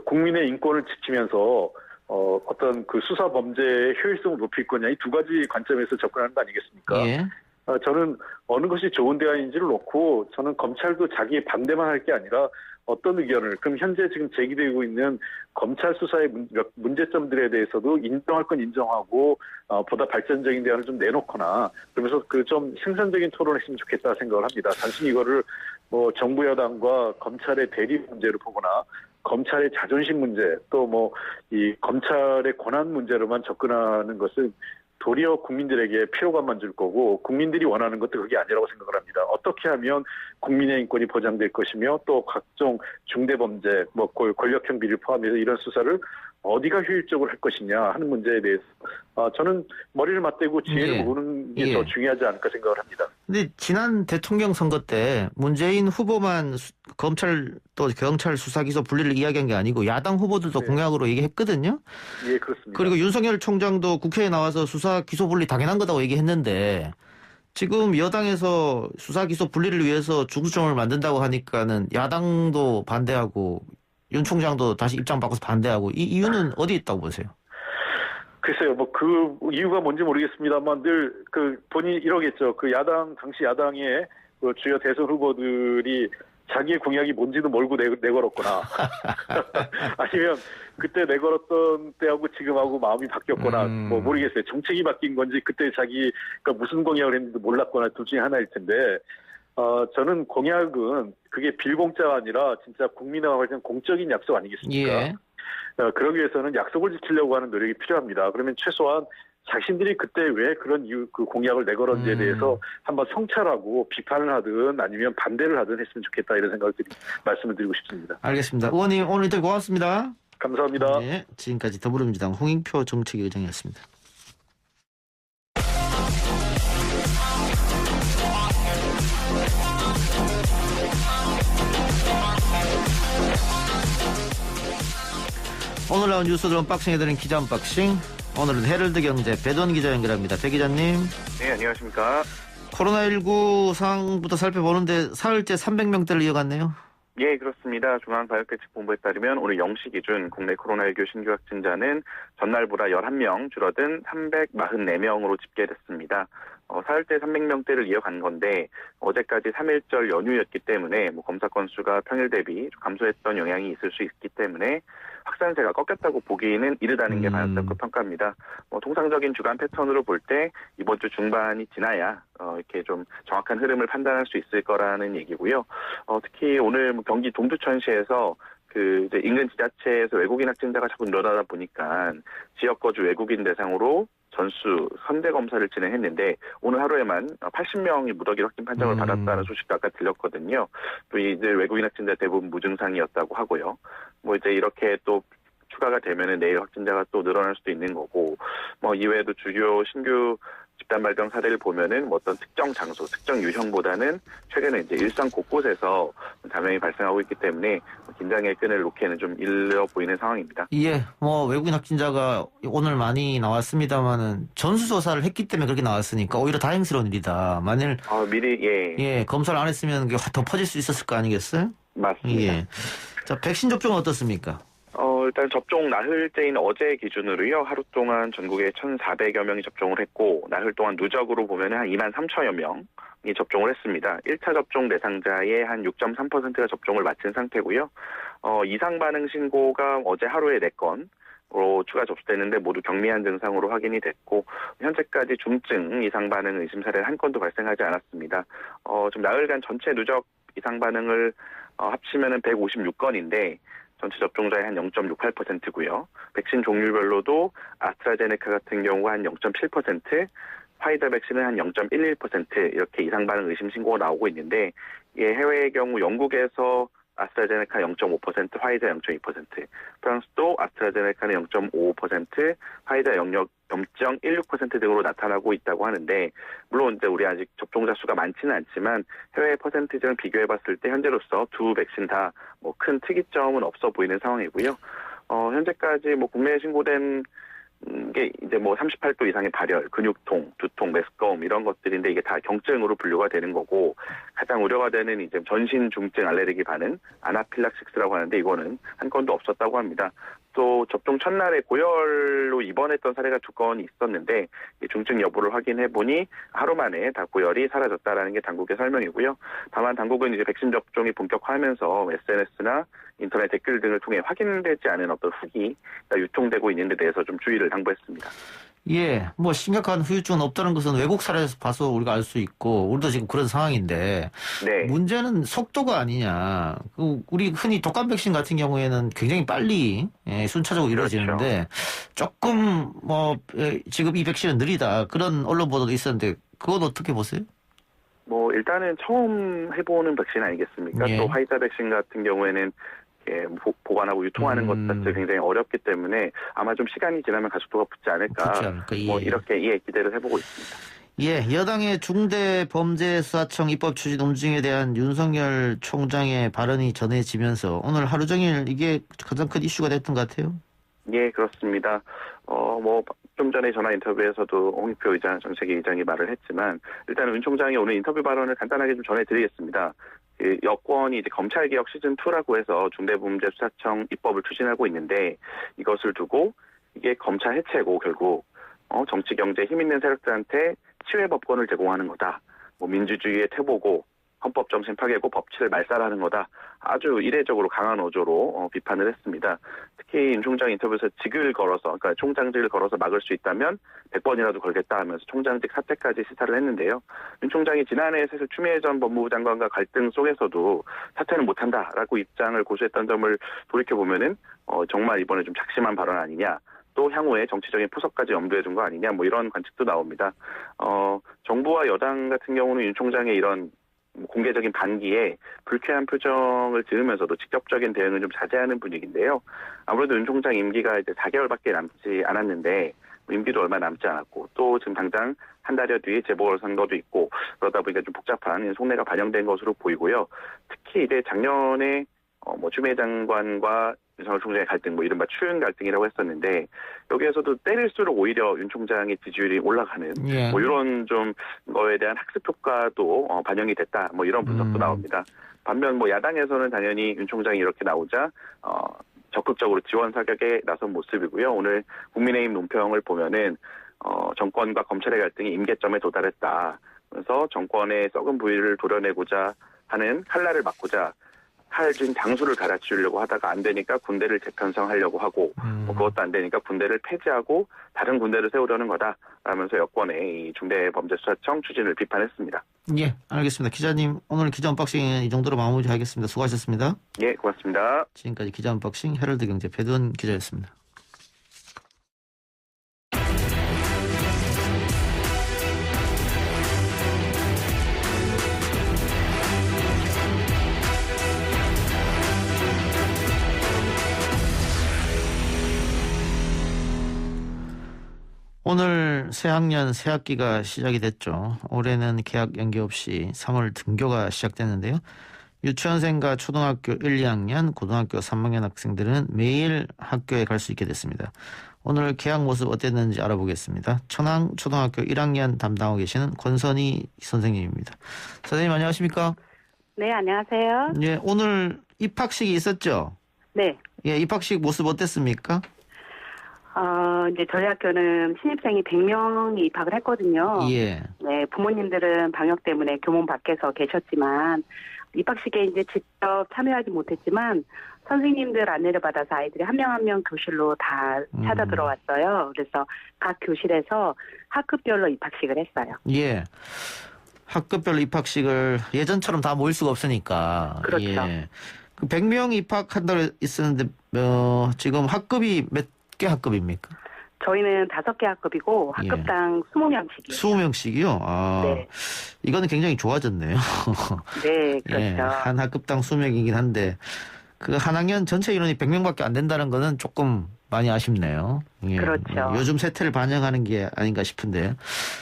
국민의 인권을 지키면서 어떤 수사 범죄의 효율성을 높일 거냐 이 두 가지 관점에서 접근하는 거 아니겠습니까? 예. 저는 어느 것이 좋은 대안인지를 놓고 저는 검찰도 자기 반대만 할 게 아니라 어떤 의견을 그럼 현재 지금 제기되고 있는 검찰 수사의 문제점들에 대해서도 인정할 건 인정하고 보다 발전적인 대안을 좀 내놓거나 그러면서 좀 생산적인 토론을 했으면 좋겠다 생각을 합니다. 단순히 이거를 정부 여당과 검찰의 대립 문제로 보거나 검찰의 자존심 문제 또 뭐 이 검찰의 권한 문제로만 접근하는 것은 도리어 국민들에게 피로감만 줄 거고 국민들이 원하는 것도 그게 아니라고 생각을 합니다. 어떻게 하면 국민의 인권이 보장될 것이며 또 각종 중대범죄, 뭐 권력형 비리를 포함해서 이런 수사를 어디가 효율적으로 할 것이냐 하는 문제에 대해서 저는 머리를 맞대고 지혜를 예. 모으는 게 더 중요하지 않을까 생각을 합니다. 근데 지난 대통령 선거 때 문재인 후보만 검찰 또 경찰 수사 기소 분리를 이야기한 게 아니고 야당 후보들도 네. 공약으로 얘기했거든요. 예, 그렇습니다. 그리고 윤석열 총장도 국회에 나와서 수사 기소 분리 당연한 거다고 얘기했는데 지금 여당에서 수사 기소 분리를 위해서 중수청을 만든다고 하니까는 야당도 반대하고 윤 총장도 다시 입장 바꿔서 반대하고 이 이유는 어디 있다고 보세요? 글쎄요, 뭐 그 이유가 뭔지 모르겠습니다만 늘 그 본인이 이러겠죠. 그 당시 야당의 그 주요 대선 후보들이 자기의 공약이 뭔지도 모르고 내걸었거나 아니면 그때 내걸었던 때하고 지금하고 마음이 바뀌었거나 뭐 모르겠어요. 정책이 바뀐 건지 그때 자기가 무슨 공약을 했는지 몰랐거나 둘 중에 하나일 텐데 저는 공약은 그게 빌공짜가 아니라 진짜 국민과 관련 공적인 약속 아니겠습니까? 예. 그러기 위해서는 약속을 지키려고 하는 노력이 필요합니다. 그러면 최소한 자신들이 그때 왜 그런 그 공약을 내걸었는지에 대해서 한번 성찰하고 비판을 하든 아니면 반대를 하든 했으면 좋겠다 이런 생각을 말씀을 드리고 싶습니다. 알겠습니다. 의원님 오늘 인터뷰 고맙습니다. 감사합니다. 네, 지금까지 더불어민주당 홍익표 정책위 의장이었습니다. 오늘 나온 뉴스들 언박싱해드린 기자 언박싱. 오늘은 헤럴드 경제 배돈 기자 연결합니다. 배 기자님. 네, 안녕하십니까. 코로나19 상황부터 살펴보는데 사흘째 300명대를 이어갔네요. 예, 그렇습니다. 중앙방역대책본부에 따르면 오늘 0시 기준 국내 코로나19 신규 확진자는 전날보다 11명 줄어든 344명으로 집계됐습니다. 사흘째 300명대를 이어간 건데 어제까지 3일절 연휴였기 때문에 검사 건수가 평일 대비 감소했던 영향이 있을 수 있기 때문에 확산세가 꺾였다고 보기에는 이르다는 게 방역당국 평가입니다. 통상적인 주간 패턴으로 볼 때 이번 주 중반이 지나야 이렇게 좀 정확한 흐름을 판단할 수 있을 거라는 얘기고요. 특히 오늘 경기 동두천시에서 이제 인근 지자체에서 외국인 확진자가 자꾸 늘어나다 보니까 지역 거주 외국인 대상으로 전수 선대 검사를 진행했는데 오늘 하루에만 80명이 무더기 확진 판정을 받았다는 소식도 아까 들렸거든요. 또 이들 외국인 확진자 대부분 무증상이었다고 하고요. 이제 이렇게 또 추가가 되면은 내일 확진자가 또 늘어날 수도 있는 거고, 이외에도 주요 신규 집단 발병 사례를 보면은 어떤 특정 장소, 특정 유형보다는 최근에 이제 일상 곳곳에서 감염이 발생하고 있기 때문에 긴장의 끈을 놓기에는 좀 일러 보이는 상황입니다. 예, 외국인 확진자가 오늘 많이 나왔습니다만은 전수조사를 했기 때문에 그렇게 나왔으니까 오히려 다행스러운 일이다. 만일 미리 검사를 안 했으면 더 퍼질 수 있었을 거 아니겠어요? 맞습니다. 예. 자, 백신 접종은 어떻습니까? 일단 접종 나흘째인 어제 기준으로요. 하루 동안 전국에 1,400여 명이 접종을 했고 나흘 동안 누적으로 보면 한 2만 3천여 명이 접종을 했습니다. 1차 접종 대상자의 한 6.3%가 접종을 마친 상태고요. 이상 반응 신고가 어제 하루에 4건으로 추가 접수됐는데 모두 경미한 증상으로 확인이 됐고 현재까지 중증 이상 반응 의심 사례는 한 건도 발생하지 않았습니다. 지금 나흘간 전체 누적 이상 반응을 합치면은 156건인데 전체 접종자의 한 0.68%고요. 백신 종류별로도 아스트라제네카 같은 경우가 한 0.7%, 화이자 백신은 한 0.11% 이렇게 이상 반응 의심 신고가 나오고 있는데 해외의 경우 영국에서 아스트라제네카 0.5%, 화이자 0.2%, 프랑스도 아스트라제네카는 0.55%, 화이자 0.16% 등으로 나타나고 있다고 하는데 물론 이제 우리 아직 접종자 수가 많지는 않지만 해외 퍼센티지랑 비교해봤을 때 현재로서 두 백신 다 큰 특이점은 없어 보이는 상황이고요. 현재까지 국내에 신고된 게 이제 38도 이상의 발열, 근육통, 두통, 메스꺼움 이런 것들인데 이게 다 경증으로 분류가 되는 거고 가장 우려가 되는 이제 전신 중증 알레르기 반응, 아나필락식스라고 하는데 이거는 한 건도 없었다고 합니다. 또 접종 첫날에 고열로 입원했던 사례가 2건이 있었는데 중증 여부를 확인해 보니 하루 만에 다 고열이 사라졌다라는 게 당국의 설명이고요. 다만 당국은 이제 백신 접종이 본격화하면서 SNS나 인터넷 댓글 등을 통해 확인되지 않은 어떤 후기가 유통되고 있는 데 대해서 좀 주의를 당부했습니다. 예, 뭐 심각한 후유증은 없다는 것은 외국 사례에서 봐서 우리가 알 수 있고 우리도 지금 그런 상황인데 네. 문제는 속도가 아니냐. 우리 흔히 독감 백신 같은 경우에는 굉장히 빨리 순차적으로 이루어지는데 조금 지금 이 백신은 느리다 그런 언론 보도도 있었는데 그건 어떻게 보세요? 뭐 일단은 처음 해보는 백신 아니겠습니까? 예. 또 화이자 백신 같은 경우에는 보관하고 유통하는 것 자체 굉장히 어렵기 때문에 아마 좀 시간이 지나면 가속도가 붙지 않을까. 붙지 않을까, 예. 뭐 이렇게 기대를 해보고 있습니다. 예, 여당의 중대범죄수사청 입법 추진 움직임에 대한 윤석열 총장의 발언이 전해지면서 오늘 하루 종일 이게 가장 큰 이슈가 됐던 것 같아요. 예, 그렇습니다. 좀 전에 전화 인터뷰에서도 홍익표 의장, 정책위 의장이 말을 했지만 일단 윤 총장이 오늘 인터뷰 발언을 간단하게 좀 전해드리겠습니다. 여권이 이제 검찰개혁 시즌2라고 해서 중대범죄수사청 입법을 추진하고 있는데 이것을 두고 이게 검찰 해체고 결국 정치 경제에 힘 있는 세력들한테 치외 법권을 제공하는 거다. 뭐 민주주의의 퇴보고 헌법정신 파괴고 법치를 말살하는 거다. 아주 이례적으로 강한 어조로 비판을 했습니다. 특히 윤 총장 인터뷰에서 직을 걸어서, 그러니까 총장직을 걸어서 막을 수 있다면 100번이라도 걸겠다 하면서 총장직 사퇴까지 시사를 했는데요. 윤 총장이 지난해 사실 추미애 전 법무부 장관과 갈등 속에서도 사퇴는 못한다라고 입장을 고수했던 점을 돌이켜보면은 정말 이번에 좀 작심한 발언 아니냐. 또 향후에 정치적인 포석까지 염두에 둔 거 아니냐. 뭐 이런 관측도 나옵니다. 정부와 여당 같은 경우는 윤 총장의 이런 공개적인 반기에 불쾌한 표정을 지으면서도 직접적인 대응을 좀 자제하는 분위기인데요. 아무래도 윤 총장 임기가 이제 4개월밖에 남지 않았는데 임기도 얼마 남지 않았고 또 지금 당장 한 달여 뒤에 재보궐선거도 있고 그러다 보니까 좀 복잡한 속내가 반영된 것으로 보이고요. 특히 이제 작년에 추미애 장관과 윤석열 총장의 갈등, 이른바 추윤 갈등이라고 했었는데 여기에서도 때릴수록 오히려 윤 총장의 지지율이 올라가는 예. 이런 좀 거에 대한 학습 효과도 반영이 됐다. 이런 분석도 나옵니다. 반면 야당에서는 당연히 윤 총장이 이렇게 나오자 적극적으로 지원 사격에 나선 모습이고요. 오늘 국민의힘 논평을 보면은 정권과 검찰의 갈등이 임계점에 도달했다. 그래서 정권의 썩은 부위를 도려내고자 하는 칼날을 막고자 칼진 장수를 갈아치우려고 하다가 안 되니까 군대를 재편성하려고 하고 그것도 안 되니까 군대를 폐지하고 다른 군대를 세우려는 거다 라면서 여권의 이 중대범죄수사청 추진을 비판했습니다. 예, 알겠습니다. 기자님, 오늘 기자 언박싱은 이 정도로 마무리하겠습니다. 수고하셨습니다. 예, 고맙습니다. 지금까지 기자 언박싱 헤럴드 경제 배두원 기자였습니다. 오늘 새학년 새학기가 시작이 됐죠. 올해는 개학 연기 없이 3월 등교가 시작됐는데요. 유치원생과 초등학교 1, 2학년, 고등학교 3학년 학생들은 매일 학교에 갈 수 있게 됐습니다. 오늘 개학 모습 어땠는지 알아보겠습니다. 천안 초등학교 1학년 담당하고 계시는 권선희 선생님입니다. 선생님 안녕하십니까? 네, 안녕하세요. 예, 오늘 입학식이 있었죠? 네. 예, 입학식 모습 어땠습니까? 이제 저희 학교는 신입생이 100명이 입학을 했거든요. 예. 네, 부모님들은 방역 때문에 교문 밖에서 계셨지만 입학식에 이제 직접 참여하지 못했지만 선생님들 안내를 받아서 아이들이 한 명 한 명 교실로 다 찾아 들어왔어요. 그래서 각 교실에서 학급별로 입학식을 했어요. 예. 학급별로 입학식을 예전처럼 다 모일 수가 없으니까. 그렇죠. 예. 그 100명 입학한다고 했었는데 지금 학급이 몇 개 학급입니까? 저희는 5개 학급이고 학급당 20명씩이에요. 20명씩이요? 아, 네. 이거는 굉장히 좋아졌네요. 네, 그렇죠. 예, 한 학급당 20명이긴 한데 그 한 학년 전체 인원이 100명밖에 안 된다는 거는 조금 많이 아쉽네요. 예. 그렇죠. 요즘 세태를 반영하는 게 아닌가 싶은데.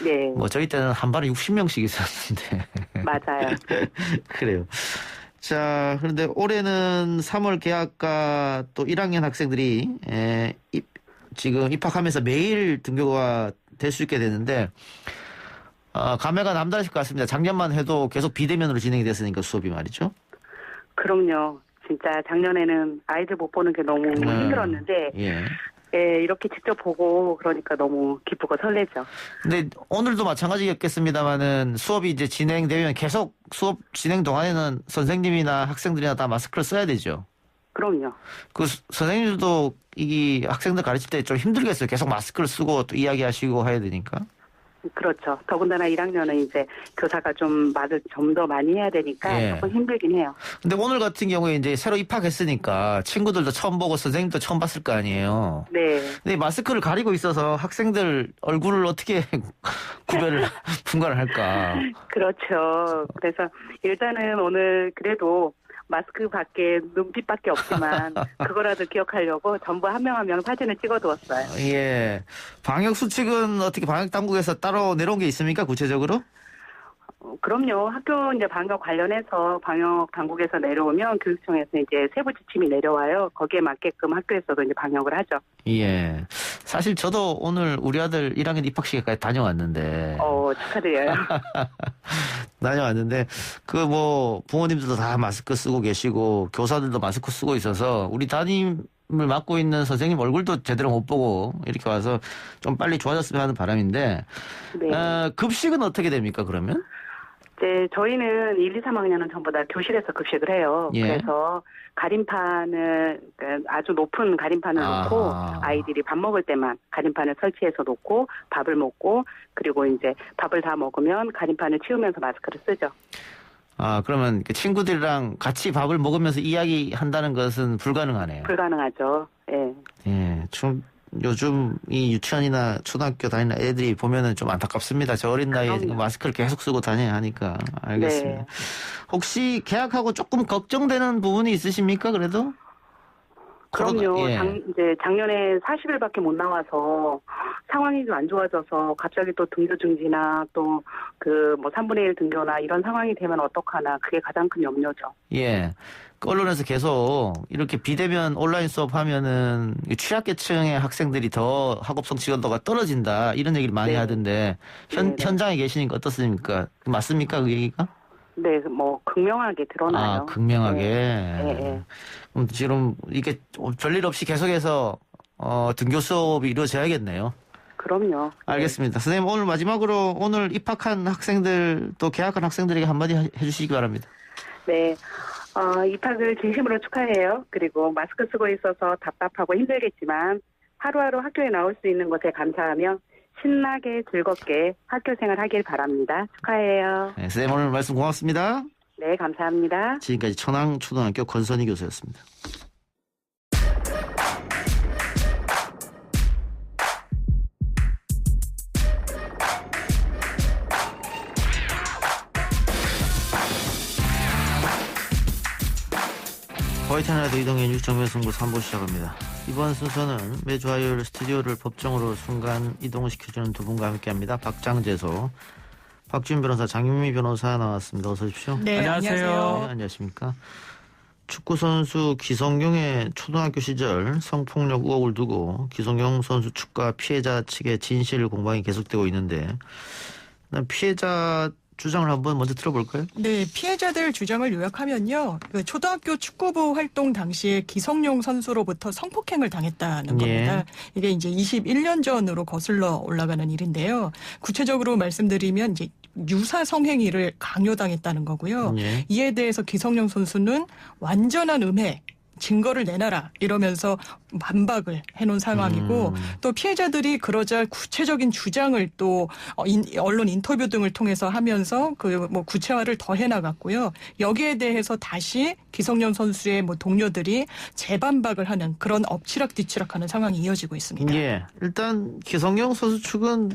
네. 저희 때는 한 반에 60명씩 있었는데. 맞아요. 그래요. 자, 그런데 올해는 3월 개학과 또 1학년 학생들이 지금 입학하면서 매일 등교가 될 수 있게 되는데 감회가 남다르실 것 같습니다. 작년만 해도 계속 비대면으로 진행이 됐으니까 수업이 말이죠. 그럼요. 진짜 작년에는 아이들 못 보는 게 너무 힘들었는데 예. 예, 이렇게 직접 보고 그러니까 너무 기쁘고 설레죠. 근데 오늘도 마찬가지였겠습니다만은 수업이 이제 진행되면 계속 수업 진행 동안에는 선생님이나 학생들이나 다 마스크를 써야 되죠. 그럼요. 그 선생님들도 이 학생들 가르칠 때 좀 힘들겠어요. 계속 마스크를 쓰고 또 이야기하시고 해야 되니까. 그렇죠. 더군다나 1학년은 이제 교사가 좀 말을 좀 더 많이 해야 되니까 예. 조금 힘들긴 해요. 근데 오늘 같은 경우에 이제 새로 입학했으니까 친구들도 처음 보고 선생님도 처음 봤을 거 아니에요. 네. 근데 마스크를 가리고 있어서 학생들 얼굴을 어떻게 구별을 분간을 할까? 그렇죠. 그래서 일단은 오늘 그래도 마스크 밖에 눈빛밖에 없지만 그거라도 기억하려고 전부 한 명 한 명 사진을 찍어두었어요. 예. 방역 수칙은 어떻게 방역 당국에서 따로 내려온 게 있습니까? 구체적으로? 그럼요. 학교 이제 방역 관련해서 방역 당국에서 내려오면 교육청에서 이제 세부 지침이 내려와요. 거기에 맞게끔 학교에서도 이제 방역을 하죠. 예. 사실 저도 오늘 우리 아들 1학년 입학식까지 다녀왔는데. 축하드려요. 다녀왔는데 그 뭐 부모님들도 다 마스크 쓰고 계시고 교사들도 마스크 쓰고 있어서 우리 담임을 맡고 있는 선생님 얼굴도 제대로 못 보고 이렇게 와서 좀 빨리 좋아졌으면 하는 바람인데 네. 급식은 어떻게 됩니까 그러면? 이제 저희는 1, 2, 3학년은 전부 다 교실에서 급식을 해요. 예. 그래서 가림판을 그러니까 아주 높은 가림판을 놓고 아이들이 밥 먹을 때만 가림판을 설치해서 놓고 밥을 먹고 그리고 이제 밥을 다 먹으면 가림판을 치우면서 마스크를 쓰죠. 그러면 그 친구들이랑 같이 밥을 먹으면서 이야기한다는 것은 불가능하네요. 불가능하죠. 예. 예, 좀 요즘 이 유치원이나 초등학교 다니는 애들이 보면은 좀 안타깝습니다. 저 어린 나이에 그럼요. 마스크를 계속 쓰고 다녀야 하니까. 알겠습니다. 네. 혹시 개학하고 조금 걱정되는 부분이 있으십니까? 그래도? 그럼요. 예. 이제 작년에 40일밖에 못 나와서 상황이 좀 안 좋아져서 갑자기 또 등교 중지나 또 그 뭐 3분의 1 등교나 이런 상황이 되면 어떡하나 그게 가장 큰 염려죠. 예. 그 언론에서 계속 이렇게 비대면 온라인 수업하면은 취약계층의 학생들이 더 학업성 지원도가 떨어진다 이런 얘기를 많이 네. 하던데 네. 현장에 계시니까 어떻습니까? 맞습니까 그 얘기가? 네, 뭐 극명하게 드러나요. 극명하게. 네. 그럼 지금 이게 별일 없이 계속해서 등교 수업이 이루어져야겠네요. 그럼요. 알겠습니다. 선생님 오늘 마지막으로 오늘 입학한 학생들 또 개학한 학생들에게 한마디 해주시기 바랍니다. 네. 입학을 진심으로 축하해요. 그리고 마스크 쓰고 있어서 답답하고 힘들겠지만 하루하루 학교에 나올 수 있는 것에 감사하며 신나게 즐겁게 학교 생활 하길 바랍니다. 축하해요. 네, 선생님 오늘 말씀 고맙습니다. 네, 감사합니다. 지금까지 천왕초등학교 권선희 교수였습니다. 화이트 라디오 이동의 뉴스정면승부 3부 시작합니다. 이번 순서는 매주 화요일 스튜디오를 법정으로 순간 이동시켜주는 두 분과 함께합니다. 박장재소, 박지훈 변호사, 장윤미 변호사 나왔습니다. 어서 오십시오. 네, 안녕하세요. 네, 안녕하십니까. 축구선수 기성용의 초등학교 시절 성폭력 의혹을 두고 기성용 선수 측과 피해자 측의 진실 공방이 계속되고 있는데 피해자 주장을 한번 먼저 들어볼까요? 네, 피해자들 주장을 요약하면요. 그 초등학교 축구부 활동 당시에 기성용 선수로부터 성폭행을 당했다는 겁니다. 이게 이제 21년 전으로 거슬러 올라가는 일인데요. 구체적으로 말씀드리면 이제 유사 성행위를 강요당했다는 거고요. 예. 이에 대해서 기성용 선수는 완전한 음해, 증거를 내놔라 이러면서 반박을 해놓은 상황이고 또 피해자들이 그러자 구체적인 주장을 또 언론 인터뷰 등을 통해서 하면서 그 뭐 구체화를 더 해나갔고요. 여기에 대해서 다시 기성용 선수의 뭐 동료들이 재반박을 하는 그런 엎치락뒤치락하는 상황이 이어지고 있습니다. 예. 일단 기성용 선수 측은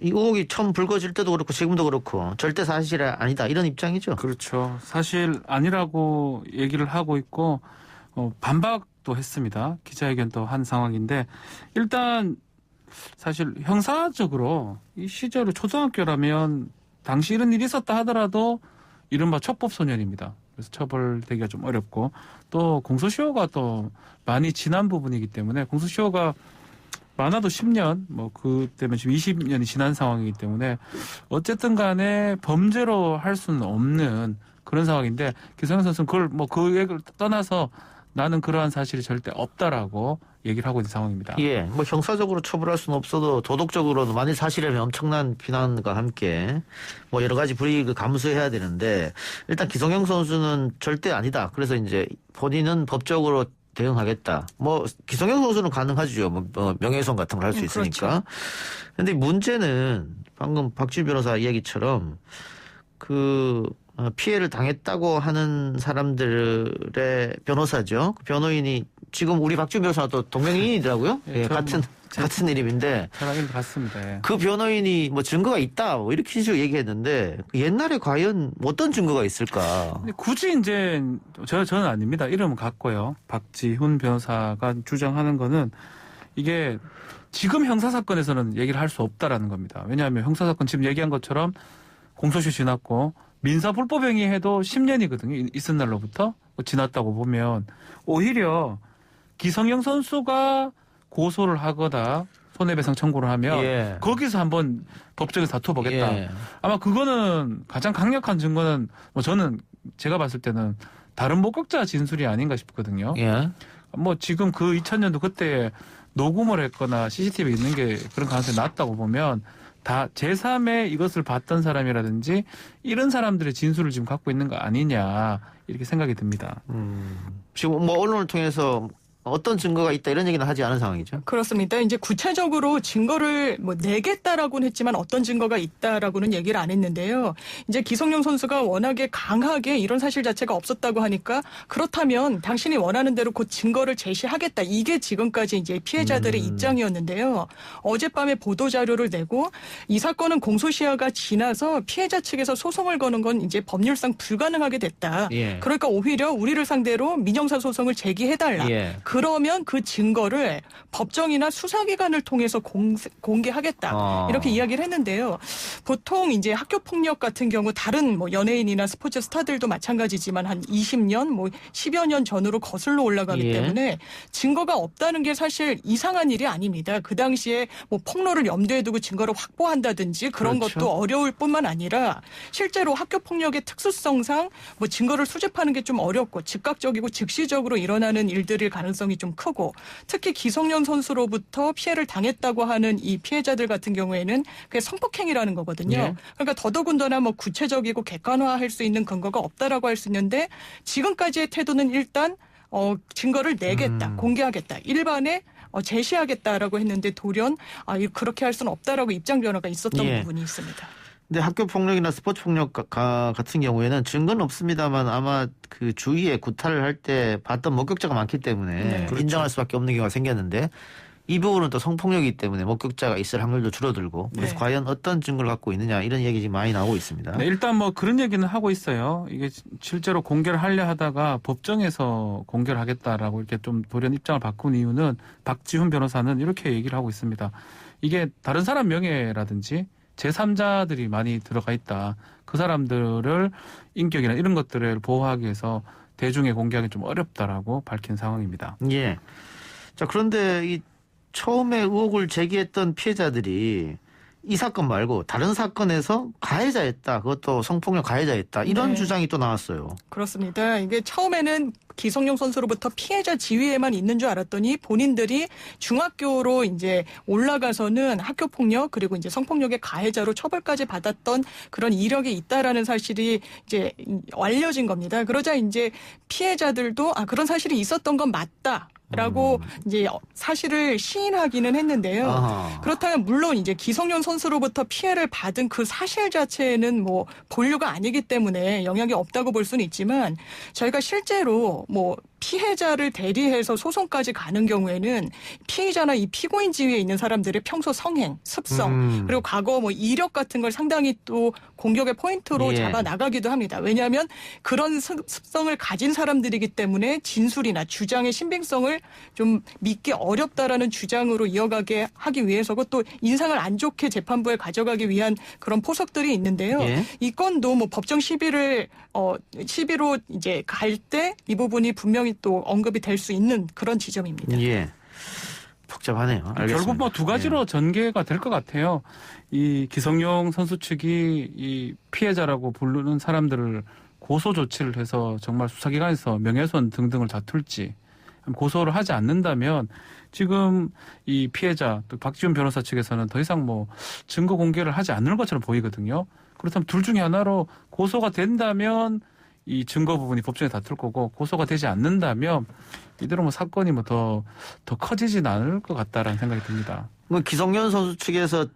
이 의혹이 처음 불거질 때도 그렇고 지금도 그렇고 절대 사실이 아니다 이런 입장이죠. 그렇죠. 사실 아니라고 얘기를 하고 있고 반박도 했습니다. 기자회견도 한 상황인데 일단 사실 형사적으로 이 시절에 초등학교라면 당시 이런 일이 있었다 하더라도 이른바 첩법소년입니다. 그래서 처벌되기가 좀 어렵고 또 공소시효가 또 많이 지난 부분이기 때문에 공소시효가 많아도 10년, 뭐, 그때면 지금 20년이 지난 상황이기 때문에 어쨌든 간에 범죄로 할 수는 없는 그런 상황인데 기성용 선수는 그걸 뭐 그 얘기를 떠나서 나는 그러한 사실이 절대 없다라고 얘기를 하고 있는 상황입니다. 예, 뭐 형사적으로 처벌할 수는 없어도 도덕적으로는 만일 사실이라면 엄청난 비난과 함께 뭐 여러 가지 불이익을 감수해야 되는데 일단 기성용 선수는 절대 아니다. 그래서 이제 본인은 법적으로 대응하겠다. 뭐 기성용 선수는 가능하죠. 뭐 명예훼손 같은 걸 할 수 있으니까. 그런데 문제는 방금 박지훈 변호사 이야기처럼 그 피해를 당했다고 하는 사람들의 변호사죠. 그 변호인이 지금 우리 박지훈 변호사가 또 동명이인이더라고요. 예, 같은 이름인데. 저랑 이름 같습니다. 예. 그 변호인이 뭐 증거가 있다 뭐 이렇게 식으로 얘기했는데 옛날에 과연 어떤 증거가 있을까? 근데 굳이 이제 저는 아닙니다. 이름은 같고요. 박지훈 변호사가 주장하는 거는 이게 지금 형사사건에서는 얘기를 할 수 없다라는 겁니다. 왜냐하면 형사사건 지금 얘기한 것처럼 공소시효 지났고 민사불법행위해도 10년이거든요. 있은 날로부터 지났다고 보면 오히려 기성용 선수가 고소를 하거나 손해배상 청구를 하면 예. 거기서 한번 법정에서 다투어보겠다. 예. 아마 그거는 가장 강력한 증거는 뭐 저는 제가 봤을 때는 다른 목격자 진술이 아닌가 싶거든요. 예. 뭐 지금 그 2000년도 그때 녹음을 했거나 CCTV에 있는 게 그런 가능성이 낮다고 보면 다 제3의 이것을 봤던 사람이라든지 이런 사람들의 진술을 지금 갖고 있는 거 아니냐 이렇게 생각이 듭니다. 지금 뭐 언론을 통해서 어떤 증거가 있다 이런 얘기는 하지 않은 상황이죠. 그렇습니다. 이제 구체적으로 증거를 뭐 내겠다라고는 했지만 어떤 증거가 있다라고는 얘기를 안 했는데요. 이제 기성용 선수가 워낙에 강하게 이런 사실 자체가 없었다고 하니까 그렇다면 당신이 원하는 대로 곧 증거를 제시하겠다. 이게 지금까지 이제 피해자들의 입장이었는데요. 어젯밤에 보도 자료를 내고 이 사건은 공소시효가 지나서 피해자 측에서 소송을 거는 건 이제 법률상 불가능하게 됐다. 예. 그러니까 오히려 우리를 상대로 민형사 소송을 제기해달라. 예. 그러면 그 증거를 법정이나 수사기관을 통해서 공개하겠다. 이렇게 이야기를 했는데요. 보통 이제 학교 폭력 같은 경우 다른 뭐 연예인이나 스포츠 스타들도 마찬가지지만 한 20년, 뭐 10여 년 전으로 거슬러 올라가기 예. 때문에 증거가 없다는 게 사실 이상한 일이 아닙니다. 그 당시에 뭐 폭로를 염두에 두고 증거를 확보한다든지 그런 그렇죠. 것도 어려울 뿐만 아니라 실제로 학교 폭력의 특수성상 뭐 증거를 수집하는 게 좀 어렵고 즉각적이고 즉시적으로 일어나는 일들일 가능성이 좀 크고 특히 기성용 선수로부터 피해를 당했다고 하는 이 피해자들 같은 경우에는 그게 성폭행이라는 거거든요. 예. 그러니까 더더군다나 뭐 구체적이고 객관화할 수 있는 근거가 없다라고 할 수 있는데 지금까지의 태도는 일단 증거를 내겠다, 공개하겠다, 일반에 제시하겠다라고 했는데 돌연 그렇게 할 수는 없다라고 입장 변화가 있었던 예. 부분이 있습니다. 근데 학교 폭력이나 스포츠 폭력 같은 경우에는 증거는 없습니다만 아마 그 주위에 구타를 할 때 봤던 목격자가 많기 때문에 네. 그렇죠. 인정할 수밖에 없는 경우가 생겼는데 이 부분은 또 성폭력이기 때문에 목격자가 있을 확률도 줄어들고 그래서 네. 과연 어떤 증거를 갖고 있느냐 이런 얘기 지금 많이 나오고 있습니다. 네, 일단 뭐 그런 얘기는 하고 있어요. 이게 실제로 공개를 하려 하다가 법정에서 공개를 하겠다라고 이렇게 좀 돌연 입장을 바꾼 이유는 박지훈 변호사는 이렇게 얘기를 하고 있습니다. 이게 다른 사람 명예라든지 제3자들이 많이 들어가 있다. 그 사람들을 인격이나 이런 것들을 보호하기 위해서 대중에 공개하기 좀 어렵다라고 밝힌 상황입니다. 예. 자, 그런데 이 처음에 의혹을 제기했던 피해자들이 이 사건 말고 다른 사건에서 가해자였다. 그것도 성폭력 가해자였다. 이런 네. 주장이 또 나왔어요. 그렇습니다. 이게 처음에는 기성용 선수로부터 피해자 지위에만 있는 줄 알았더니 본인들이 중학교로 이제 올라가서는 학교 폭력 그리고 이제 성폭력의 가해자로 처벌까지 받았던 그런 이력이 있다라는 사실이 이제 알려진 겁니다. 그러자 이제 피해자들도 그런 사실이 있었던 건 맞다. 라고 이제 사실을 시인하기는 했는데요. 아하. 그렇다면 물론 이제 기성용 선수로부터 피해를 받은 그 사실 자체는 뭐 본류가 아니기 때문에 영향이 없다고 볼 수는 있지만 저희가 실제로 뭐 피해자를 대리해서 소송까지 가는 경우에는 피해자나 이 피고인 지위에 있는 사람들의 평소 성행, 습성 그리고 과거 뭐 이력 같은 걸 상당히 또 공격의 포인트로 예. 잡아 나가기도 합니다. 왜냐하면 그런 습성을 가진 사람들이기 때문에 진술이나 주장의 신빙성을 좀 믿기 어렵다라는 주장으로 이어가게 하기 위해서 또 인상을 안 좋게 재판부에 가져가기 위한 그런 포석들이 있는데요. 예. 이 건도 뭐 법정 시비로 이제 갈 때 이 부분이 분명히 또 언급이 될 수 있는 그런 지점입니다. 예. 복잡하네요. 알겠습니다. 결국 뭐 두 가지로 예. 전개가 될 것 같아요. 이 기성용 선수 측이 이 피해자라고 부르는 사람들을 고소 조치를 해서 정말 수사기관에서 명예훼손 등등을 다툴지 고소를 하지 않는다면 지금 이 피해자 또 박지훈 변호사 측에서는 더 이상 뭐 증거 공개를 하지 않는 것처럼 보이거든요. 그렇다면 둘 중에 하나로 고소가 된다면 이 증거 부분이 법정에 다툴 거고 고소가 되지 않는다면 이대로 뭐 사건이 뭐 더 커지진 않을 것 같다라는 생각이 듭니다. 뭐 기성용 선수 측에서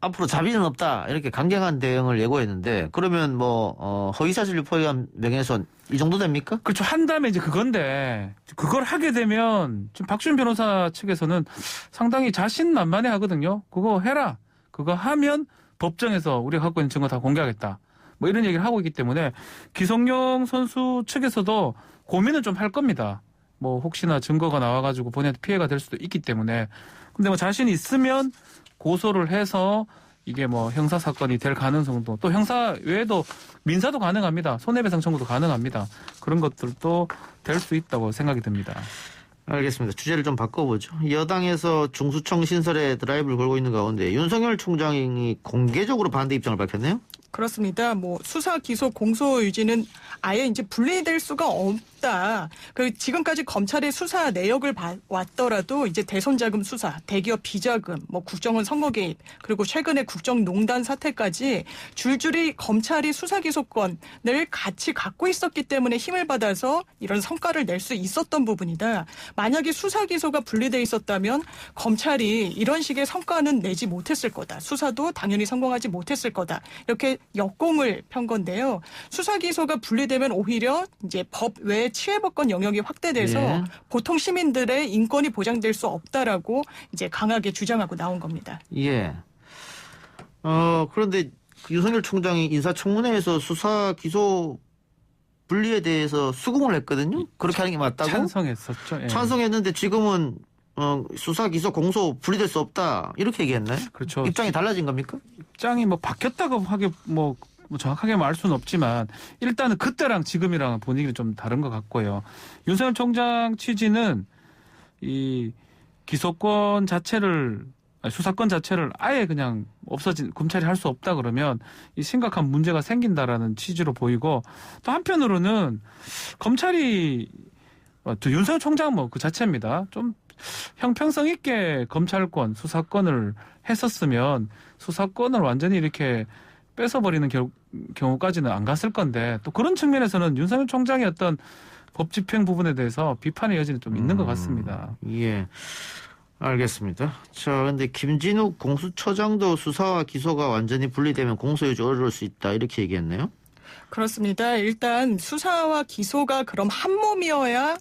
앞으로 자비는 없다 이렇게 강경한 대응을 예고했는데 그러면 뭐 허위사실 유포한 명예훼손 이 정도 됩니까? 그렇죠. 한다면 이제 그건데 그걸 하게 되면 지금 박지훈 변호사 측에서는 상당히 자신만만해 하거든요. 그거 해라. 그거 하면 법정에서 우리가 갖고 있는 증거 다 공개하겠다. 뭐 이런 얘기를 하고 있기 때문에 기성용 선수 측에서도 고민은 좀 할 겁니다. 뭐 혹시나 증거가 나와가지고 본인한테 피해가 될 수도 있기 때문에. 근데 뭐 자신이 있으면 고소를 해서 이게 뭐 형사 사건이 될 가능성도 또 형사 외에도 민사도 가능합니다. 손해배상 청구도 가능합니다. 그런 것들도 될 수 있다고 생각이 듭니다. 알겠습니다. 주제를 좀 바꿔보죠. 여당에서 중수청 신설에 드라이브를 걸고 있는 가운데 윤석열 총장이 공개적으로 반대 입장을 밝혔네요. 그렇습니다. 뭐 수사, 기소, 공소 유지는 아예 이제 분리될 수가 없다. 그 지금까지 검찰의 수사 내역을 왔더라도 이제 대손자금 수사, 대기업 비자금, 뭐 국정원 선거 개입, 그리고 최근에 국정농단 사태까지 줄줄이 검찰이 수사 기소권을 같이 갖고 있었기 때문에 힘을 받아서 이런 성과를 낼 수 있었던 부분이다. 만약에 수사 기소가 분리돼 있었다면 검찰이 이런 식의 성과는 내지 못했을 거다. 수사도 당연히 성공하지 못했을 거다. 이렇게 역공을 편 건데요. 수사 기소가 분리되면 오히려 이제 법 외에 치외법권 영역이 확대돼서 예. 보통 시민들의 인권이 보장될 수 없다라고 이제 강하게 주장하고 나온 겁니다. 예. 그런데 윤석열 총장이 인사청문회에서 수사 기소 분리에 대해서 수긍을 했거든요. 그렇게 하는 게 맞다고? 찬성했었죠. 예. 찬성했는데 지금은 수사 기소 공소 분리될 수 없다 이렇게 얘기했나요? 그렇죠. 입장이 달라진 겁니까? 입장이 뭐 바뀌었다고 하게 뭐 정확하게 말 수는 없지만 일단은 그때랑 지금이랑 분위기는 좀 다른 것 같고요. 윤석열 총장 취지는 이 기소권 자체를 수사권 자체를 아예 그냥 검찰이 할 수 없다 그러면 이 심각한 문제가 생긴다라는 취지로 보이고 또 한편으로는 검찰이 또 윤석열 총장 뭐 그 자체입니다. 좀 형평성 있게 검찰권, 수사권을 했었으면 수사권을 완전히 이렇게 뺏어버리는 경우까지는 안 갔을 건데 또 그런 측면에서는 윤석열 총장의 어떤 법 집행 부분에 대해서 비판의 여지는 좀 있는 것 같습니다. 예. 알겠습니다. 자, 근데 김진욱 공수처장도 수사와 기소가 완전히 분리되면 공소유지 어려울 수 있다 이렇게 얘기했네요. 그렇습니다. 일단 수사와 기소가 그럼 한 몸이어야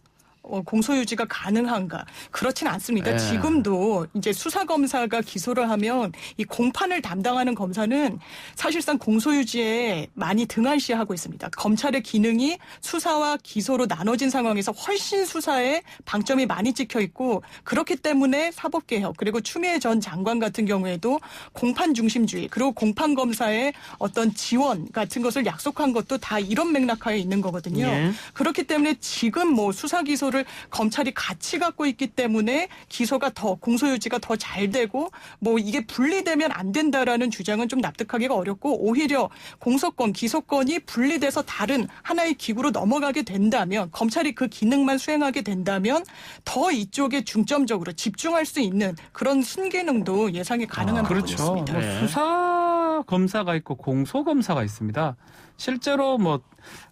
공소유지가 가능한가? 그렇진 않습니다. 네. 지금도 이제 수사검사가 기소를 하면 이 공판을 담당하는 검사는 사실상 공소유지에 많이 등한시하고 있습니다. 검찰의 기능이 수사와 기소로 나눠진 상황에서 훨씬 수사에 방점이 많이 찍혀 있고 그렇기 때문에 사법개혁 그리고 추미애 전 장관 같은 경우에도 공판 중심주의 그리고 공판검사의 어떤 지원 같은 것을 약속한 것도 다 이런 맥락하에 있는 거거든요. 예. 그렇기 때문에 지금 뭐 수사 기소를 검찰이 같이 갖고 있기 때문에 기소가 더 공소유지가 더 잘 되고 뭐 이게 분리되면 안 된다라는 주장은 좀 납득하기가 어렵고 오히려 공소권, 기소권이 분리돼서 다른 하나의 기구로 넘어가게 된다면 검찰이 그 기능만 수행하게 된다면 더 이쪽에 중점적으로 집중할 수 있는 그런 순기능도 예상이 가능한 그렇죠. 부분이 있습니다. 뭐 네. 수사 검사가 있고 공소 검사가 있습니다. 실제로 뭐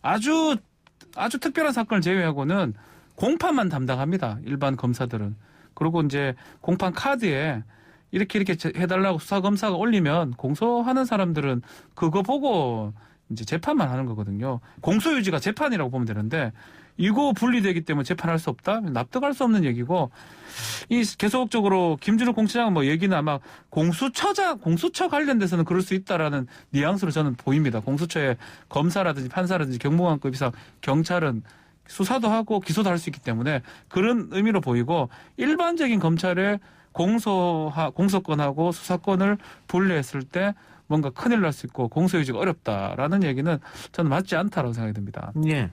아주 특별한 사건을 제외하고는 공판만 담당합니다. 일반 검사들은. 그리고 이제 공판 카드에 이렇게 해달라고 수사 검사가 올리면 공소하는 사람들은 그거 보고 이제 재판만 하는 거거든요. 공소유지가 재판이라고 보면 되는데 이거 분리되기 때문에 재판할 수 없다? 납득할 수 없는 얘기고 이 계속적으로 김준호 공수처장은 뭐 얘기는 아마 공수처 관련돼서는 그럴 수 있다라는 뉘앙스로 저는 보입니다. 공수처의 검사라든지 판사라든지 경무관급 이상 경찰은 수사도 하고 기소도 할 수 있기 때문에 그런 의미로 보이고 일반적인 검찰의 공소권하고 수사권을 분리했을 때 뭔가 큰일 날 수 있고 공소유지가 어렵다라는 얘기는 저는 맞지 않다라고 생각이 듭니다. 예.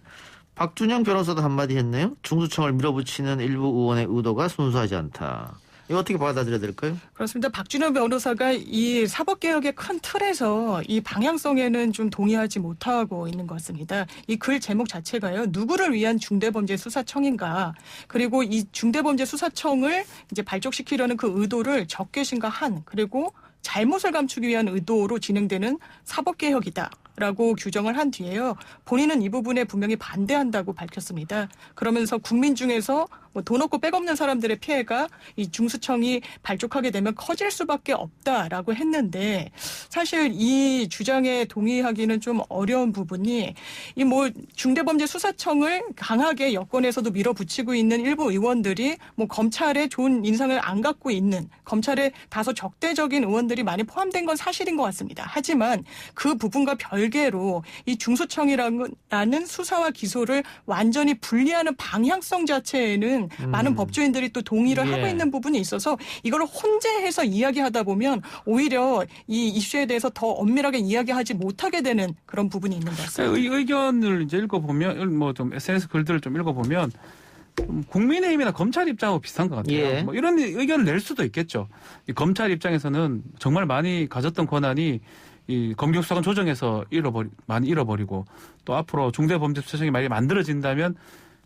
박준영 변호사도 한마디 했네요. 중수청을 밀어붙이는 일부 의원의 의도가 순수하지 않다. 이거 어떻게 받아들여야 될까요? 그렇습니다. 박준호 변호사가 이 사법개혁의 큰 틀에서 이 방향성에는 좀 동의하지 못하고 있는 것 같습니다. 이 글 제목 자체가요. 누구를 위한 중대범죄수사청인가. 그리고 이 중대범죄수사청을 이제 발족시키려는 그 의도를 적개심과 그리고 잘못을 감추기 위한 의도로 진행되는 사법개혁이다. 라고 규정을 한 뒤에요. 본인은 이 부분에 분명히 반대한다고 밝혔습니다. 그러면서 국민 중에서 뭐 돈 없고 백 없는 사람들의 피해가 이 중수청이 발족하게 되면 커질 수밖에 없다라고 했는데 사실 이 주장에 동의하기는 좀 어려운 부분이 이 뭐 중대범죄수사청을 강하게 여권에서도 밀어붙이고 있는 일부 의원들이 뭐 검찰에 좋은 인상을 안 갖고 있는 검찰에 다소 적대적인 의원들이 많이 포함된 건 사실인 것 같습니다. 하지만 그 부분과 별개로 이 중수청이라는 수사와 기소를 완전히 분리하는 방향성 자체에는 많은 법조인들이 또 동의를 하고 있는 부분이 있어서 이걸 혼재해서 이야기하다 보면 오히려 이 이슈에 대해서 더 엄밀하게 이야기하지 못하게 되는 그런 부분이 있는 것 같습니다. 의견을 이제 읽어보면 뭐 좀 SNS 글들을 좀 읽어보면 좀 국민의힘이나 검찰 입장하고 비슷한 것 같아요. 예. 뭐 이런 의견을 낼 수도 있겠죠. 이 검찰 입장에서는 정말 많이 가졌던 권한이 이 검경수사권 조정에서 많이 잃어버리고 또 앞으로 중대범죄수사청이 만약에 만들어진다면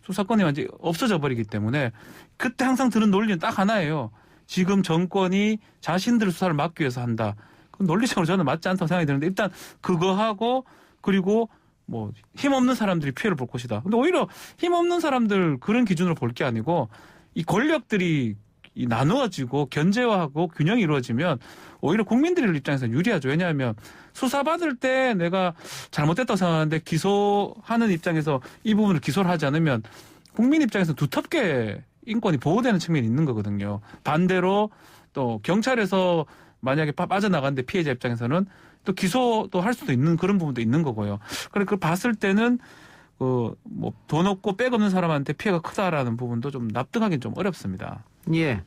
수사권이 완전히 없어져 버리기 때문에 그때 항상 드는 논리는 딱 하나예요. 지금 정권이 자신들의 수사를 막기 위해서 한다. 그 논리적으로 저는 맞지 않다고 생각이 드는데 일단 그거 하고 그리고 뭐 힘없는 사람들이 피해를 볼 것이다. 근데 오히려 힘없는 사람들 그런 기준으로 볼 게 아니고 이 권력들이 이 나누어지고 견제화하고 균형이 이루어지면 오히려 국민들 입장에서 유리하죠. 왜냐하면 수사받을 때 내가 잘못됐다고 생각하는데 기소하는 입장에서 이 부분을 기소를 하지 않으면 국민 입장에서 두텁게 인권이 보호되는 측면이 있는 거거든요. 반대로 또 경찰에서 만약에 빠져나갔는데 피해자 입장에서는 또 기소도 할 수도 있는 그런 부분도 있는 거고요. 그래서 그걸 봤을 때는 뭐 돈 없고 백 없는 사람한테 피해가 크다라는 부분도 좀 납득하기는 좀 어렵습니다. 예.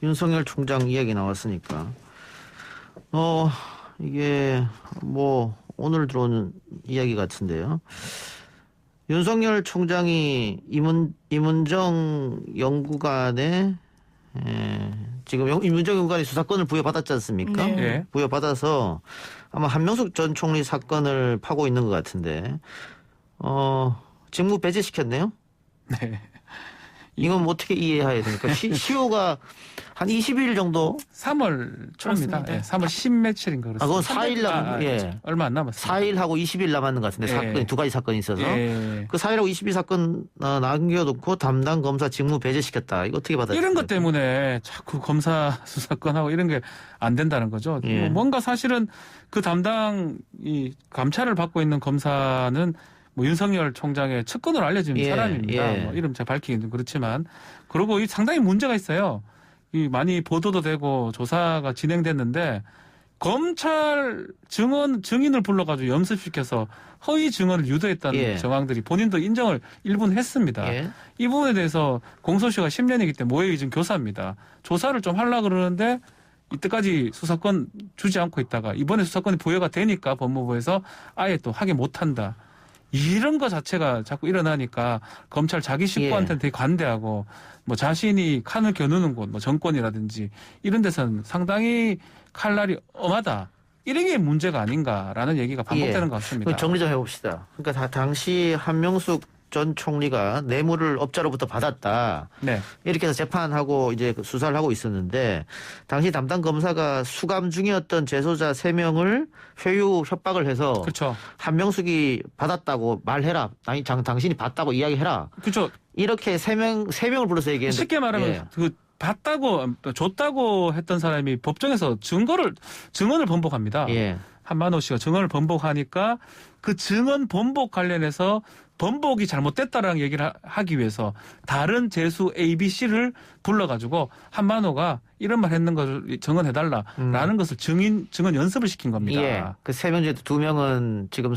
윤석열 총장 이야기 나왔으니까. 이게 뭐 오늘 들어오는 이야기 같은데요. 윤석열 총장이 임은정 연구관에 지금 임은정 연구관이 수사권을 부여받았지 않습니까? 네. 부여받아서 아마 한명숙 전 총리 사건을 파고 있는 것 같은데 직무 배제시켰네요. 네. 이건 어떻게 이해해야 됩니까? 시효가 한 20일 정도? 3월 초입니다. 예, 3월 10며칠인가 그렇습니다. 그건 4일 그렇죠. 얼마 안 남았습니다. 4일하고 20일 남았는 것 같은데 사건이 두 가지 사건이 있어서 그 4일하고 20일 사건 남겨놓고 담당 검사 직무 배제시켰다. 이거 어떻게 받아들여요? 이런 것 때문에 자꾸 검사 수사권하고 이런 게 안 된다는 거죠. 예. 뭔가 사실은 그 담당 이 감찰을 받고 있는 검사는 뭐 윤석열 총장의 측근으로 알려진 사람입니다. 뭐 이름 제가 밝히기는 좀 그렇지만 그리고 이 상당히 문제가 있어요. 이 많이 보도도 되고 조사가 진행됐는데 검찰 증인을 불러가지고 연습시켜서 허위 증언을 유도했다는 정황들이 본인도 인정을 일부는 했습니다. 이 부분에 대해서 공소시효가 10년이기 때문에 모해이중 교사입니다. 조사를 좀 하려고 그러는데 이때까지 수사권 주지 않고 있다가 이번에 수사권이 부여가 되니까 법무부에서 아예 또 하게 못한다. 이런 거 자체가 자꾸 일어나니까 검찰 자기 식구한테는 되게 관대하고 뭐 자신이 칸을 겨누는 곳, 뭐 정권이라든지 이런 데서는 상당히 칼날이 엄하다. 이런 게 문제가 아닌가라는 얘기가 반복되는 것 같습니다. 정리 좀 해봅시다. 그러니까 당시 한명숙 전 총리가 뇌물을 업자로부터 받았다. 네. 이렇게 해서 재판하고 이제 수사를 하고 있었는데 당시 담당 검사가 수감 중이었던 재소자 3명을 회유 협박을 해서 그렇죠. 한명숙이 받았다고 말해라. 당신이 받다고 이야기해라. 그렇죠. 이렇게 3명을 불러서 얘기했는데 쉽게 말하면 그 받다고 줬다고 했던 사람이 법정에서 증언을 번복합니다. 한만호 씨가 증언을 번복하니까 그 증언 번복 관련해서 번복이 잘못됐다라는 얘기를 하기 위해서 다른 재수 A, B, C를 불러가지고 한만호가 이런 말 했는 것을 증언해달라라는 것을 증언 연습을 시킨 겁니다. 그 3명 중에 2명은 지금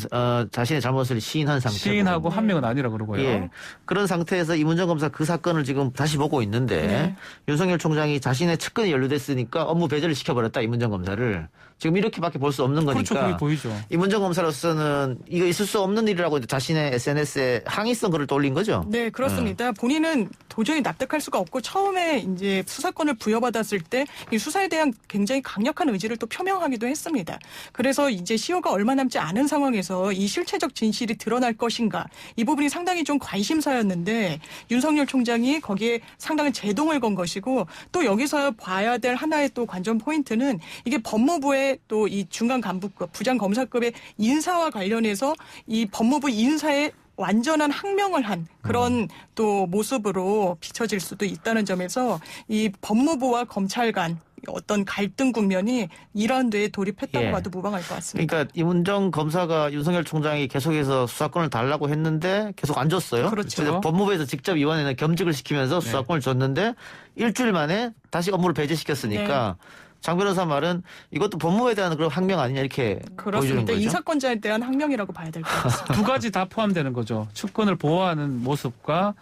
자신의 잘못을 시인한 상태고. 시인하고 1명은 아니라 그러고요. 그런 상태에서 임은정 검사 그 사건을 지금 다시 보고 있는데 윤석열 총장이 자신의 측근이 연루됐으니까 업무 배제를 시켜버렸다. 임은정 검사를. 지금 이렇게밖에 볼 수 없는 거니까. 그렇죠. 그게 보이죠. 임은정 검사로서는 이거는 이거 있을 수 없는 일이라고 자신의 SNS에 항의성 글을 또 올린 거죠? 네, 그렇습니다. 본인은 도저히 납득할 수가 없고 처음에 이제 수사권을 부여받았을 때 이 수사에 대한 굉장히 강력한 의지를 또 표명하기도 했습니다. 그래서 이제 시효가 얼마 남지 않은 상황에서 이 실체적 진실이 드러날 것인가 이 부분이 상당히 좀 관심사였는데 윤석열 총장이 거기에 상당한 제동을 건 것이고 또 여기서 봐야 될 하나의 또 관전 포인트는 이게 법무부의 또 이 중간 간부급, 부장 검사급의 인사와 관련해서 이 법무부 인사의 완전한 항명을 한 그런 또 모습으로 비춰질 수도 있다는 점에서 이 법무부와 검찰 간 어떤 갈등 국면이 이런 데에 돌입했다고 예. 봐도 무방할 것 같습니다. 그러니까 이문정 검사가 윤석열 총장이 계속해서 수사권을 달라고 했는데 계속 안 줬어요. 그렇죠. 그래서 법무부에서 직접 이번에는 겸직을 시키면서 수사권을 줬는데 일주일 만에 다시 업무를 배제시켰으니까 장 변호사 말은 이것도 법무부에 대한 그런 항명 아니냐 이렇게 보여주는 그렇습니다. 거죠. 인사권자에 대한 항명이라고 봐야 될 것 같습니다. 두 가지 다 포함되는 거죠. 측근을 보호하는 모습과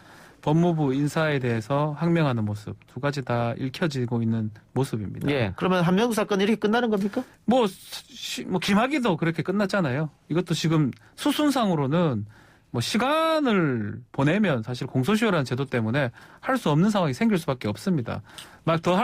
법무부 인사에 대해서 항명하는 모습 두 가지 다 읽혀지고 있는 모습입니다. 예. 그러면 한명구 사건이 이렇게 끝나는 겁니까? 뭐 김학의도 그렇게 끝났잖아요. 이것도 지금 수순상으로는 뭐 시간을 보내면 사실 공소시효라는 제도 때문에 할 수 없는 상황이 생길 수밖에 없습니다. 막 더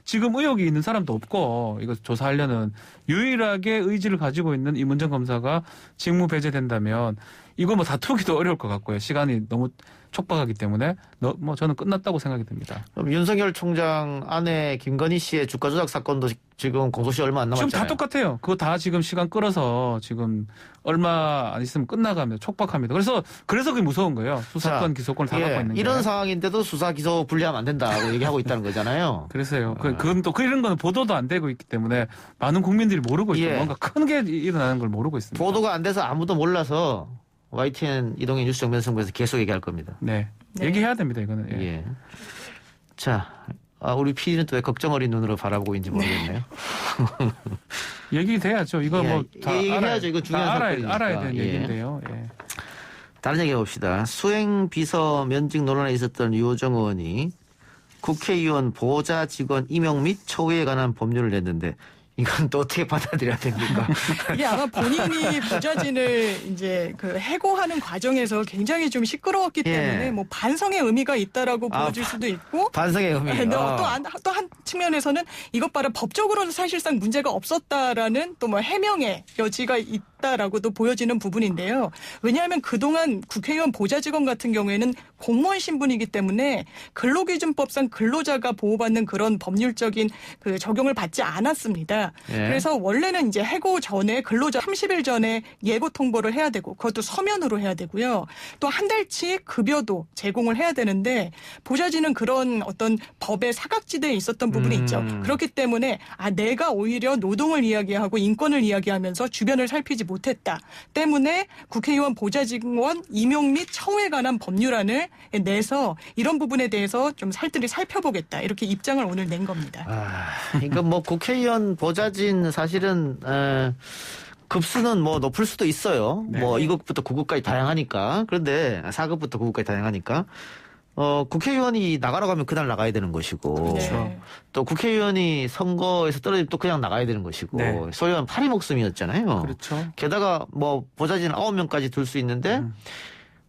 지금 의혹이 있는 사람도 없고 이거 조사하려는 유일하게 의지를 가지고 있는 이문정 검사가 직무 배제된다면 이거 뭐 다투기도 어려울 것 같고요. 시간이 너무 촉박하기 때문에 뭐 저는 끝났다고 생각이 듭니다. 그럼 윤석열 총장 아내 김건희 씨의 주가 조작 사건도 지금 공소시효 얼마 안 남았잖아요. 지금 다 똑같아요. 그거 다 지금 시간 끌어서 지금 얼마 안 있으면 끝나갑니다. 촉박합니다. 그래서 그게 무서운 거예요. 수사권, 기소권을 다 갖고 있는 게. 이런 상황인데도 수사 기소 분리하면 안 된다고 얘기하고 있다는 거잖아요. 그래서요. 그건 또 이런 거는 보도도 안 되고 있기 때문에 많은 국민들이 모르고 있죠. 뭔가 큰 게 일어나는 걸 모르고 있습니다. 보도가 안 돼서 아무도 몰라서 YTN 이동희 뉴스 정면승부에서 계속 얘기할 겁니다. 네. 얘기해야 됩니다. 이거는. 예. 예. 자, 우리 PD는 또 왜 걱정 어린 눈으로 바라보고 있는지 모르겠네요. 얘기돼야죠. 이거 뭐 다 얘기해야죠. 이거 중요한 사건이니까. 알아야 되는 얘기인데요. 예. 다른 얘기 해봅시다. 수행 비서 면직 논란에 있었던 유호정 의원이 국회의원 보좌 직원 임용 및 처우에 관한 법률을 냈는데 이건 또 어떻게 받아들여야 됩니까? 이게 아마 본인이 부자진을 이제 그 해고하는 과정에서 굉장히 좀 시끄러웠기 때문에 뭐 반성의 의미가 있다라고 보여질 수도 있고 반성의 의미. 또 한 측면에서는 이것 봐라 법적으로는 사실상 문제가 없었다라는 또 뭐 해명의 여지가 있다라고도 보여지는 부분인데요. 왜냐하면 그동안 국회의원 보좌직원 같은 경우에는 공무원 신분이기 때문에 근로기준법상 근로자가 보호받는 그런 법률적인 그 적용을 받지 않았습니다. 그래서 원래는 이제 해고 전에 근로자 30일 전에 예고 통보를 해야 되고 그것도 서면으로 해야 되고요. 또 한 달치 급여도 제공을 해야 되는데 보좌진은 그런 어떤 법의 사각지대에 있었던 부분이 있죠. 그렇기 때문에 내가 오히려 노동을 이야기하고 인권을 이야기하면서 주변을 살피지 못했다. 때문에 국회의원 보좌직원 임용 및 처우에 관한 법률안을 내서 이런 부분에 대해서 좀 살뜰히 살펴보겠다. 이렇게 입장을 오늘 낸 겁니다. 그러니까 뭐 국회의원 보좌진 사실은 급수는 뭐 높을 수도 있어요. 네. 뭐 2급부터 9급까지 다양하니까. 그런데 4급부터 9급까지 다양하니까. 국회의원이 나가라고 하면 그날 나가야 되는 것이고. 그렇죠. 또 국회의원이 선거에서 떨어지면 또 그냥 나가야 되는 것이고. 네. 소위 말하면 파리 목숨이었잖아요. 그렇죠. 게다가 뭐 보좌진 9명까지 둘 수 있는데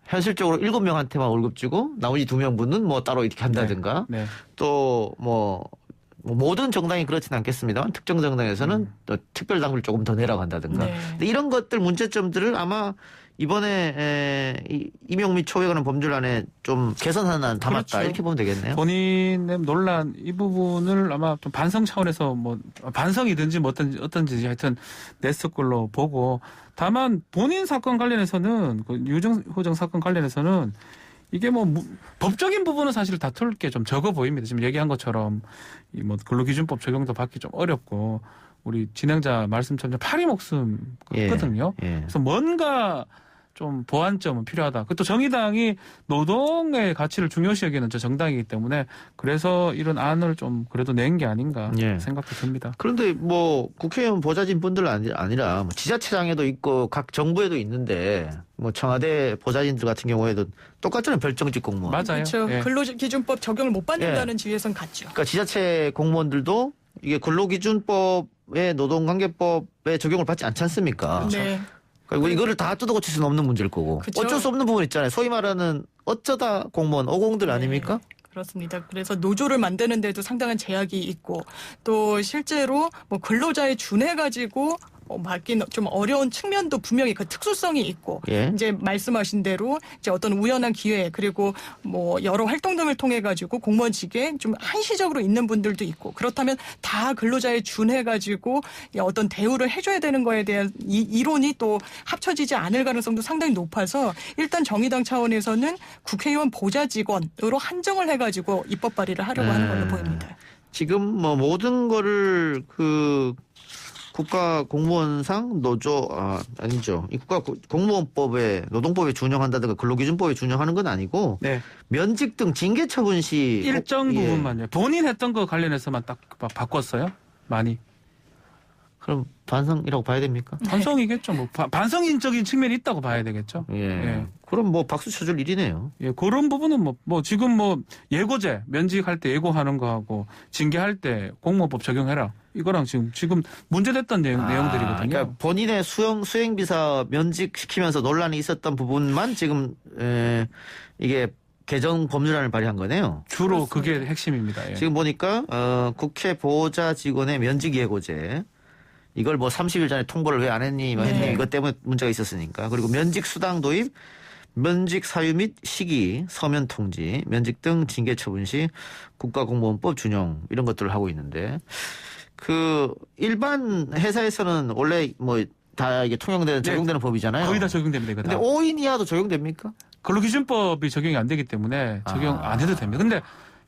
현실적으로 7명한테만 월급 주고 나머지 2명분은 뭐 따로 이렇게 한다든가. 네. 또 뭐 모든 정당이 그렇지는 않겠습니다만 특정 정당에서는 또 특별 당비를 조금 더 내라고 한다든가. 네. 근데 이런 것들 문제점들을 아마 이번에 임용 및 처우에 관한 법률안에 좀 개선하는 담았다 그렇죠. 이렇게 보면 되겠네요. 본인의 논란 이 부분을 아마 좀 반성 차원에서 뭐 반성이든지 뭐 어떤지 하여튼 냈을 걸로 보고 다만 본인 사건 관련해서는 그 유호정 사건 관련해서는 이게 뭐 법적인 부분은 사실 다툴 게 좀 적어 보입니다. 지금 얘기한 것처럼 이 뭐 근로기준법 적용도 받기 좀 어렵고 우리 진행자 말씀처럼 파리 목숨거든요. 그래서 뭔가 좀 보완점은 필요하다. 또 정의당이 노동의 가치를 중요시 여기는 저 정당이기 때문에 그래서 이런 안을 좀 그래도 낸 게 아닌가 생각도 듭니다. 그런데 뭐 국회의원 보좌진 분들 아니라 뭐 지자체장에도 있고 각 정부에도 있는데 뭐 청와대 보좌진들 같은 경우에도 똑같잖아요. 별정직 공무원. 맞아요. 그렇죠. 예. 근로기준법 적용을 못 받는다는 지위에선 같죠. 그러니까 지자체 공무원들도 이게 근로기준법의 노동관계법에 적용을 받지 않지 않습니까? 네. 그리고 이거를 다 뜯어 고칠 수는 없는 문제일 거고. 그쵸? 어쩔 수 없는 부분 있잖아요. 소위 말하는 어쩌다 공무원 어공들 아닙니까? 그렇습니다. 그래서 노조를 만드는 데도 상당한 제약이 있고 또 실제로 뭐 근로자에 준해 가지고 맡긴 좀 어려운 측면도 분명히 그 특수성이 있고 예. 이제 말씀하신 대로 이제 어떤 우연한 기회 그리고 뭐 여러 활동 등을 통해 가지고 공무원직에 좀 한시적으로 있는 분들도 있고 그렇다면 다 근로자에 준해 가지고 어떤 대우를 해줘야 되는 거에 대한 이론이 또 합쳐지지 않을 가능성도 상당히 높아서 일단 정의당 차원에서는 국회의원 보좌 직원으로 한정을 해가지고 입법 발의를 하려고 하는 걸로 보입니다. 지금 뭐 모든 거를 그 국가 공무원상 노조 아니죠. 이 국가 공무원법에 노동법에 준용한다든가 근로기준법에 준용하는 건 아니고 네. 면직 등 징계 처분 시 일정 예. 부분만요. 본인 했던 거 관련해서만 딱 바꿨어요. 많이. 그럼 반성이라고 봐야 됩니까? 반성이겠죠. 뭐 반성인적인 측면이 있다고 봐야 되겠죠. 예. 예. 그럼 뭐 박수 쳐줄 일이네요. 예, 그런 부분은 뭐 지금 뭐 예고제 면직할 때 예고하는 거하고 징계할 때 공무원법 적용해라. 이거랑 지금 문제됐던 내용들이거든요. 그러니까 본인의 수행비사 면직시키면서 논란이 있었던 부분만 지금 이게 개정 법률안을 발의한 거네요. 주로 그렇습니다. 그게 핵심입니다. 예. 지금 보니까 국회 보좌 직원의 면직 예고제 이걸 뭐 30일 전에 통보를 왜 안 했니? 뭐 했니? 네. 이것 때문에 문제가 있었으니까. 그리고 면직 수당 도입, 면직 사유 및 시기, 서면 통지, 면직 등 징계 처분 시 국가공무원법 준용 이런 것들을 하고 있는데 그 일반 회사에서는 원래 뭐 다 이게 통용되는 적용되는 법이잖아요. 거의 다 적용됩니다. 이거 다. 근데 5인 이하도 적용됩니까? 근로기준법이 적용이 안 되기 때문에 적용 안 해도 됩니다. 근데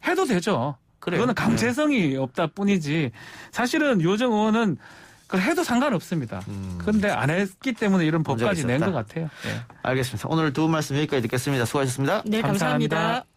해도 되죠. 그래요. 그거는 강제성이 없다 뿐이지 사실은 요정 의원은 그걸 해도 상관없습니다. 그런데 안 했기 때문에 이런 법까지 낸 것 같아요. 예. 알겠습니다. 오늘 두 분 말씀 여기까지 듣겠습니다. 수고하셨습니다. 네, 감사합니다. 감사합니다.